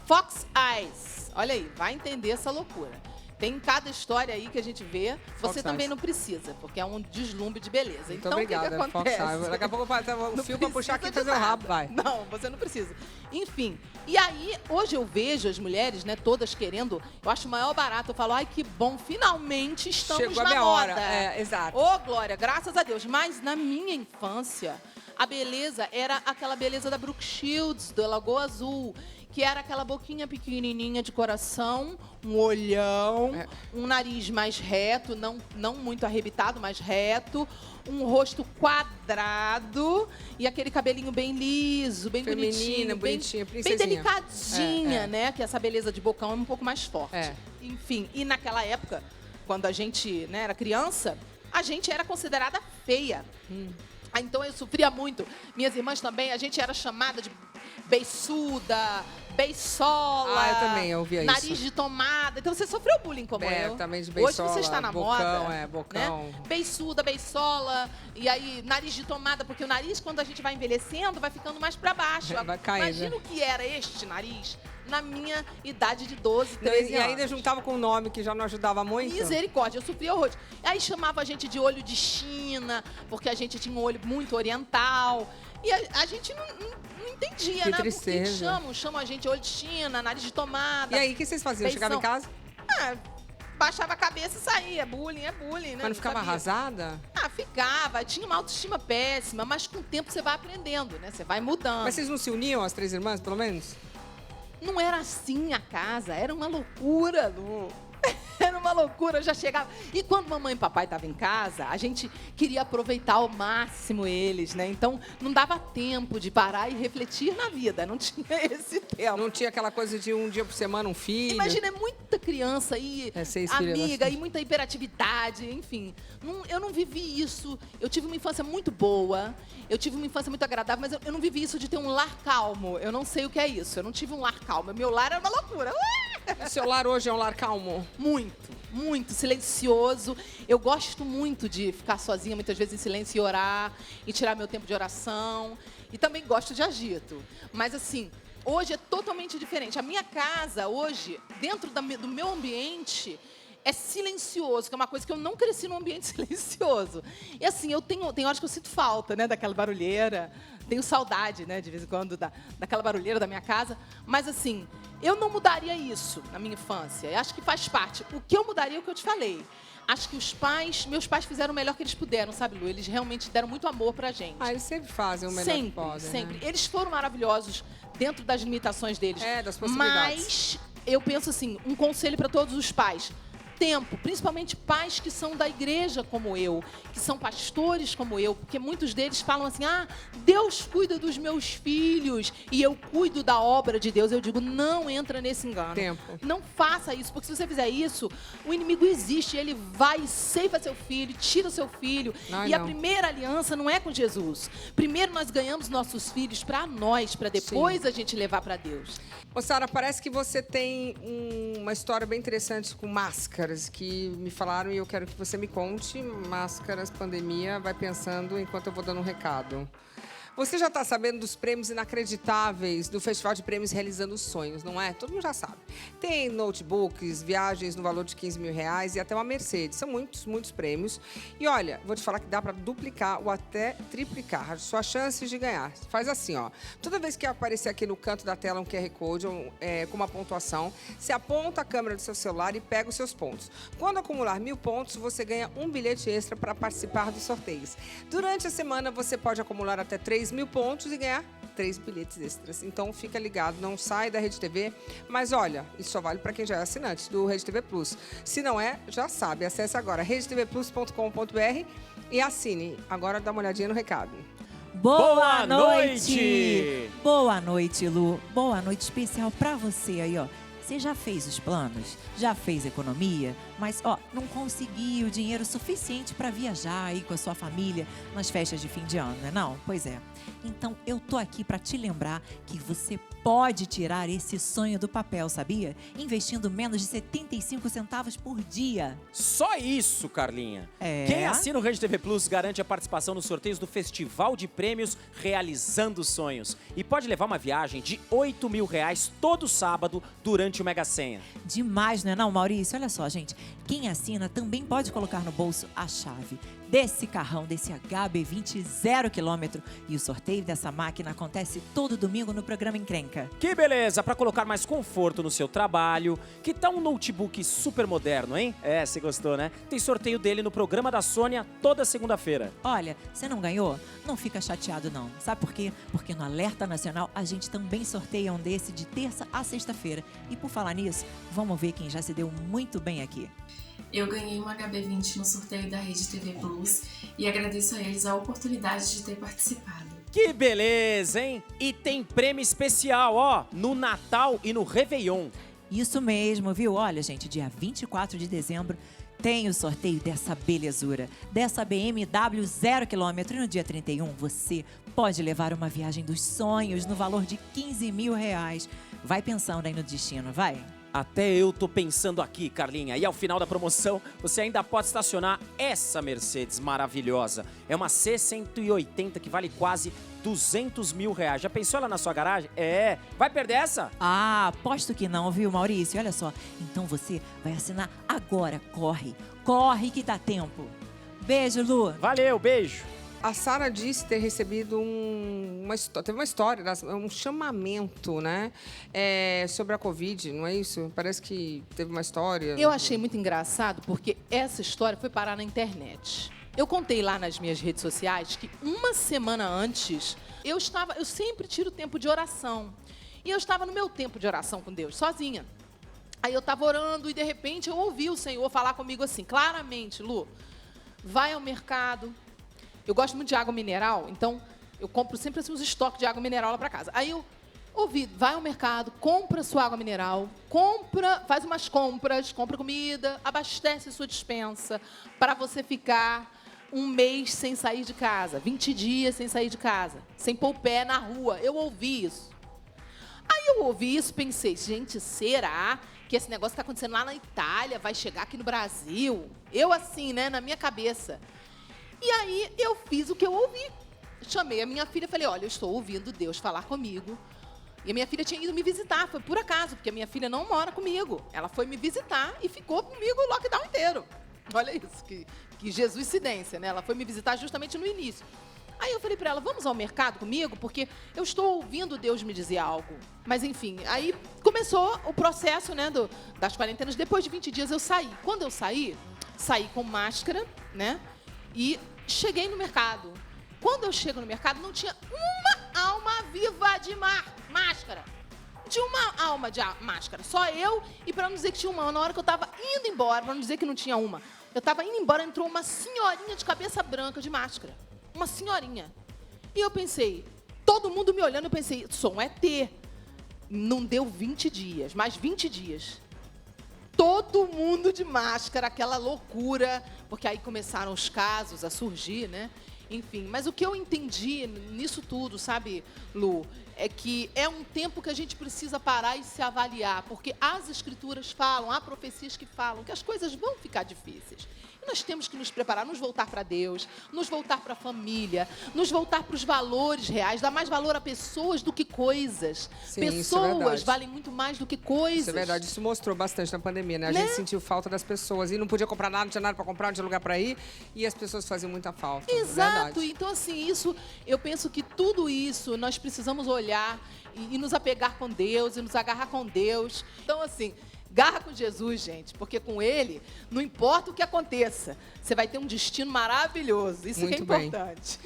C: Fox Eyes. Olha aí, vai entender essa loucura. Tem cada história aí que a gente vê.
A: Fox
C: Você também
A: Eyes.
C: não precisa, porque é um deslumbre de beleza.
A: Muito
C: Então,
A: obrigada,
C: o que
A: Fox
C: acontece?
A: Eyes. Daqui a pouco vai ter um
C: Não
A: fio pra puxar aqui e
C: precisa
A: fazer
C: de
A: o rabo,
C: nada.
A: vai.
C: Não, você não precisa. Enfim, e aí, hoje eu vejo as mulheres, né, todas querendo, eu acho o maior barato, eu falo, ai, que bom, finalmente estamos
A: Chegou a
C: na
A: minha
C: moda.
A: hora. É, exato.
C: Ô, Glória, graças a Deus. Mas na minha infância, a beleza era aquela beleza da Brooke Shields, do Lagoa Azul, que era aquela boquinha pequenininha de coração, um olhão, um nariz mais reto, não muito arrebitado, mas reto, um rosto quadrado e aquele cabelinho bem liso, bem
A: Feminina,
C: bonitinho,
A: bonitinha,
C: bem
A: princesinha.
C: delicadinha, né? Que essa beleza de bocão é um pouco mais forte.
A: É.
C: Enfim, e naquela época, quando a gente, né, era criança, a gente era considerada feia. Ah, então eu sofria muito. Minhas irmãs também, a gente era chamada de beiçuda, beiçola.
A: Ah, eu também ouvia isso.
C: Nariz de tomada. Então você sofreu bullying como eu.
A: Também de
C: Hoje
A: beiçola,
C: você está na
A: bocão,
C: moda.
A: bocão.
C: Né? Beiçuda, beiçola. E aí, nariz de tomada, porque o nariz, quando a gente vai envelhecendo, vai ficando mais para baixo.
A: Vai caindo.
C: Imagina o que era este nariz na minha idade de 12,
A: Não,
C: 13
A: e
C: anos.
A: ainda juntava com o nome, que já não ajudava muito.
C: Misericórdia, eu sofria horrores. Aí chamava a gente de olho de China, porque a gente tinha um olho muito oriental. E a gente não entendia,
A: Que
C: né?
A: tristeza.
C: Por que chamam a gente de olho de China, nariz de tomada.
A: E aí, o que vocês faziam?
C: Feição.
A: Chegava em casa,
C: Ah, baixava a cabeça e saía. Bullying é bullying, né?
A: mas não ficava
C: sabia.
A: arrasada?
C: Ah, ficava. Tinha uma autoestima péssima, mas com o tempo você vai aprendendo, né? Você vai mudando.
A: Mas vocês não se uniam, as três irmãs, pelo menos?
C: Não era assim a casa, era uma loucura, Lu. Era uma loucura, eu já chegava. E quando mamãe e papai estavam em casa, a gente queria aproveitar ao máximo eles, né? Então, não dava tempo de parar e refletir na vida, não tinha esse tempo.
A: Não tinha aquela coisa de um dia por semana um filho?
C: Imagina, é muita criança aí,
A: 6 filhos,
C: amiga,
A: bastante.
C: e muita hiperatividade, enfim. Eu não vivi isso. Eu tive uma infância muito boa, eu tive uma infância muito agradável, mas eu não vivi isso de ter um lar calmo. Eu não sei o que é isso. Eu não tive um lar calmo. Meu lar era uma loucura.
A: O seu lar hoje é um lar calmo?
C: Muito, muito silencioso. Eu gosto muito de ficar sozinha, muitas vezes em silêncio e orar, e tirar meu tempo de oração. E também gosto de agito. Mas assim, hoje é totalmente diferente. A minha casa, hoje, dentro do meu ambiente, é silencioso, que é uma coisa que eu não cresci num ambiente silencioso. E assim, tem horas que eu sinto falta, né, daquela barulheira. Tenho saudade, né, de vez em quando, daquela barulheira da minha casa. Mas assim, eu não mudaria isso na minha infância. Eu acho que faz parte. O que eu mudaria é o que eu te falei. Acho que meus pais fizeram o melhor que eles puderam, sabe, Lu? Eles realmente deram muito amor pra gente.
A: Ah, eles sempre fazem o melhor
C: Sempre,
A: que podem,
C: sempre.
A: né?
C: Eles foram maravilhosos dentro das limitações deles.
A: É, das possibilidades.
C: Mas eu penso assim, um conselho para todos os pais. tempo, principalmente pais que são da igreja como eu, que são pastores como eu, porque muitos deles falam assim, Deus cuida dos meus filhos e eu cuido da obra de Deus. Eu digo, não entra nesse engano.
A: Tempo.
C: Não faça isso, porque se você fizer isso, o inimigo existe, ele vai e ceifa seu filho, tira o seu filho.
A: Ai,
C: e a
A: não.
C: primeira aliança não é com Jesus. Primeiro nós ganhamos nossos filhos para nós, para depois a gente levar para Deus.
A: Ô, Sara, parece que você tem uma história bem interessante com máscaras que me falaram e eu quero que você me conte. Máscaras, pandemia, vai pensando enquanto eu vou dando um recado. Você já está sabendo dos prêmios inacreditáveis do Festival de Prêmios Realizando Sonhos, não é? Todo mundo já sabe. Tem notebooks, viagens no valor de R$15 mil e até uma Mercedes. São muitos, muitos prêmios. E olha, vou te falar que dá para duplicar ou até triplicar as suas chances de ganhar. Faz assim, ó. Toda vez que aparecer aqui no canto da tela um QR Code com uma pontuação, você aponta a câmera do seu celular e pega os seus pontos. Quando acumular 1.000 pontos, você ganha um bilhete extra para participar dos sorteios. Durante a semana, você pode acumular até 3.000 pontos e ganhar 3 bilhetes extras. Então, fica ligado, não sai da Rede TV. Mas, olha, isso só vale para quem já é assinante do Rede TV Plus. Se não é, já sabe. Acesse agora redetvplus.com.br e assine. Agora dá uma olhadinha no recado.
G: Boa noite! Boa noite, Lu. Boa noite especial para você aí, ó. Você já fez os planos? Já fez economia? Mas, não conseguiu dinheiro suficiente para viajar aí com a sua família nas festas de fim de ano, né não? Pois é. Então, eu tô aqui para te lembrar que você pode tirar esse sonho do papel, sabia? Investindo menos de 75 centavos por dia.
H: Só isso, Carlinha.
G: É?
H: Quem assina o Rede TV Plus garante a participação nos sorteios do Festival de Prêmios Realizando Sonhos. E pode levar uma viagem de R$8 mil todo sábado durante o Mega Senha.
G: Demais, não é não, Maurício? Olha só, gente. Quem assina também pode colocar no bolso a chave desse carrão, desse HB20 0 km. E o sorteio dessa máquina acontece todo domingo no programa Encrenca.
H: Que beleza, para colocar mais conforto no seu trabalho. Que tal um notebook super moderno, hein? É, você gostou, né? Tem sorteio dele no programa da Sônia toda segunda-feira.
G: Olha, você não ganhou? Não fica chateado não. Sabe por quê? Porque no Alerta Nacional a gente também sorteia um desse de terça a sexta-feira. E por falar nisso, vamos ver quem já se deu muito bem aqui.
I: Eu ganhei um HB20 no sorteio da Rede TV Plus e agradeço a eles a oportunidade de ter participado.
H: Que beleza, hein? E tem prêmio especial, ó, no Natal e no Réveillon.
G: Isso mesmo, viu? Olha, gente, dia 24 de dezembro tem o sorteio dessa belezura, dessa BMW 0 km. E no dia 31 você pode levar uma viagem dos sonhos no valor de R$15 mil. Vai pensando aí no destino, vai.
H: Até eu tô pensando aqui, Carlinha. E ao final da promoção, você ainda pode estacionar essa Mercedes maravilhosa. É uma C180 que vale quase R$200 mil. Já pensou ela na sua garagem? É. Vai perder essa?
G: Ah, aposto que não, viu, Maurício? Olha só. Então você vai assinar agora. Corre. Corre que dá tempo. Beijo, Lu.
H: Valeu, beijo.
A: A Sara disse ter recebido teve uma história, um chamamento, né? Sobre a Covid, não é isso? Parece que teve uma história.
C: Eu achei muito engraçado porque essa história foi parar na internet. Eu contei lá nas minhas redes sociais que uma semana antes eu sempre tiro tempo de oração. E eu estava no meu tempo de oração com Deus, sozinha. Aí eu estava orando e de repente eu ouvi o Senhor falar comigo assim, claramente, Lu, vai ao mercado. Eu gosto muito de água mineral, então eu compro sempre assim, uns estoques de água mineral lá para casa. Aí eu ouvi, vai ao mercado, compra sua água mineral, faz umas compras, compra comida, abastece sua despensa para você ficar um mês sem sair de casa, 20 dias sem sair de casa, sem pôr o pé na rua. Eu ouvi isso. Aí eu ouvi isso, pensei, gente, será que esse negócio está acontecendo lá na Itália, vai chegar aqui no Brasil? Eu assim, né, na minha cabeça. E aí eu fiz o que eu ouvi. Chamei a minha filha e falei, olha, eu estou ouvindo Deus falar comigo. E a minha filha tinha ido me visitar, foi por acaso, porque a minha filha não mora comigo. Ela foi me visitar e ficou comigo o lockdown inteiro. Olha isso, que Jesuicidência, né? Ela foi me visitar justamente no início. Aí eu falei para ela, vamos ao mercado comigo? Porque eu estou ouvindo Deus me dizer algo. Mas enfim, aí começou o processo, né, das quarentenas. Depois de 20 dias eu saí. Quando eu saí com máscara, né? E cheguei no mercado. Quando eu chego no mercado, não tinha uma alma viva de máscara. tinha uma alma de máscara. Só eu, e pra não dizer que tinha uma. Na hora que eu tava indo embora, pra não dizer que não tinha uma, eu tava indo embora, entrou uma senhorinha de cabeça branca de máscara. Uma senhorinha. E eu pensei, todo mundo me olhando, eu pensei, sou um ET. Não deu 20 dias, mais 20 dias. Todo mundo de máscara, aquela loucura, porque aí começaram os casos a surgir, né? Enfim, mas o que eu entendi nisso tudo, sabe, Lu, é que é um tempo que a gente precisa parar e se avaliar, porque as escrituras falam, há profecias que falam que as coisas vão ficar difíceis. E nós temos que nos preparar, nos voltar para Deus, nos voltar para a família, nos voltar para os valores reais, dar mais valor a pessoas do que coisas.
A: Sim, isso é
C: pessoas
A: verdade.
C: valem muito mais do que coisas.
A: Isso é verdade, isso mostrou bastante na pandemia, né? A
C: Né?
A: gente sentiu falta das pessoas e não podia comprar nada, não tinha nada para comprar, não tinha lugar para ir e as pessoas faziam muita falta.
C: Exato.
A: Verdade.
C: Então, assim, isso, eu penso que tudo isso nós precisamos olhar e nos apegar com Deus e nos agarrar com Deus. Então, assim, garra com Jesus, gente, porque com Ele, não importa o que aconteça, você vai ter um destino maravilhoso. Isso que é
A: Muito bem.
C: importante.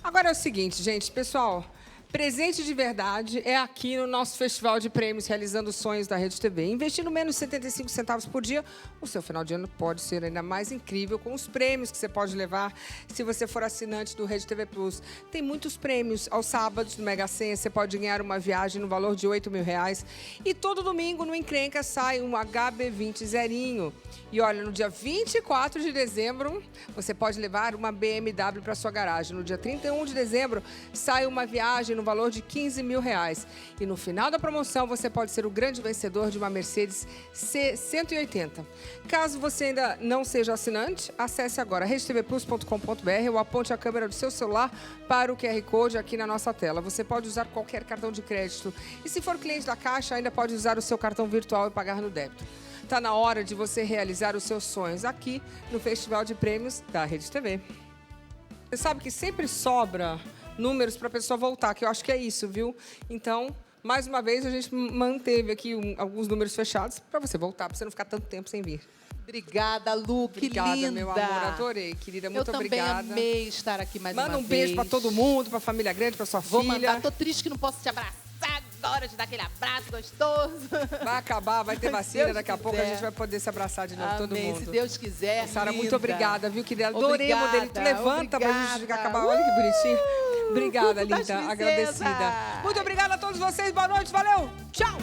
A: Agora é o seguinte, gente, pessoal, presente de verdade é aqui no nosso Festival de Prêmios Realizando Sonhos da Rede TV. Investindo menos de 75 centavos por dia, o seu final de ano pode ser ainda mais incrível com os prêmios que você pode levar se você for assinante do Rede TV Plus. Tem muitos prêmios. Aos sábados, no Mega Sena, você pode ganhar uma viagem no valor de R$8.000. E todo domingo, no Encrenca, sai um HB20 zerinho. E olha, no dia 24 de dezembro, você pode levar uma BMW para sua garagem. No dia 31 de dezembro, sai uma viagem no valor de R$15.000. E no final da promoção, você pode ser o grande vencedor de uma Mercedes C180. Caso você ainda não seja assinante, acesse agora redtvplus.com.br ou aponte a câmera do seu celular para o QR Code aqui na nossa tela. Você pode usar qualquer cartão de crédito. E se for cliente da Caixa, ainda pode usar o seu cartão virtual e pagar no débito. Está na hora de você realizar os seus sonhos aqui no Festival de Prêmios da Rede TV. Você sabe que sempre sobra números para a pessoa voltar, que eu acho que é isso, viu? Então, mais uma vez, a gente manteve aqui alguns números fechados para você voltar, para você não ficar tanto tempo sem vir.
C: Obrigada, Lu, que
A: Obrigada,
C: linda.
A: meu amor, adorei, querida, muito obrigada.
C: Eu também amei estar aqui mais uma vez.
A: Manda um beijo para todo mundo, para a família grande, para sua
C: Vou
A: filha.
C: mandar, tô triste que não posso te abraçar agora, te dar aquele abraço gostoso.
A: Vai acabar, vai ter
C: Se
A: vacina,
C: Deus
A: daqui a pouco a
C: quiser.
A: gente vai poder se abraçar de novo, todo
C: Amém,
A: mundo.
C: se Deus quiser.
A: Sara, muito
C: linda.
A: obrigada, viu, querida? Adorei o
C: Obrigada,
A: modelo. Tu levanta pra gente
C: obrigada.
A: acabar. Olha que bonitinho. Obrigada,
C: Das
A: linda.
C: princesas.
A: Agradecida. Muito obrigada a todos vocês. Boa noite. Valeu. Tchau.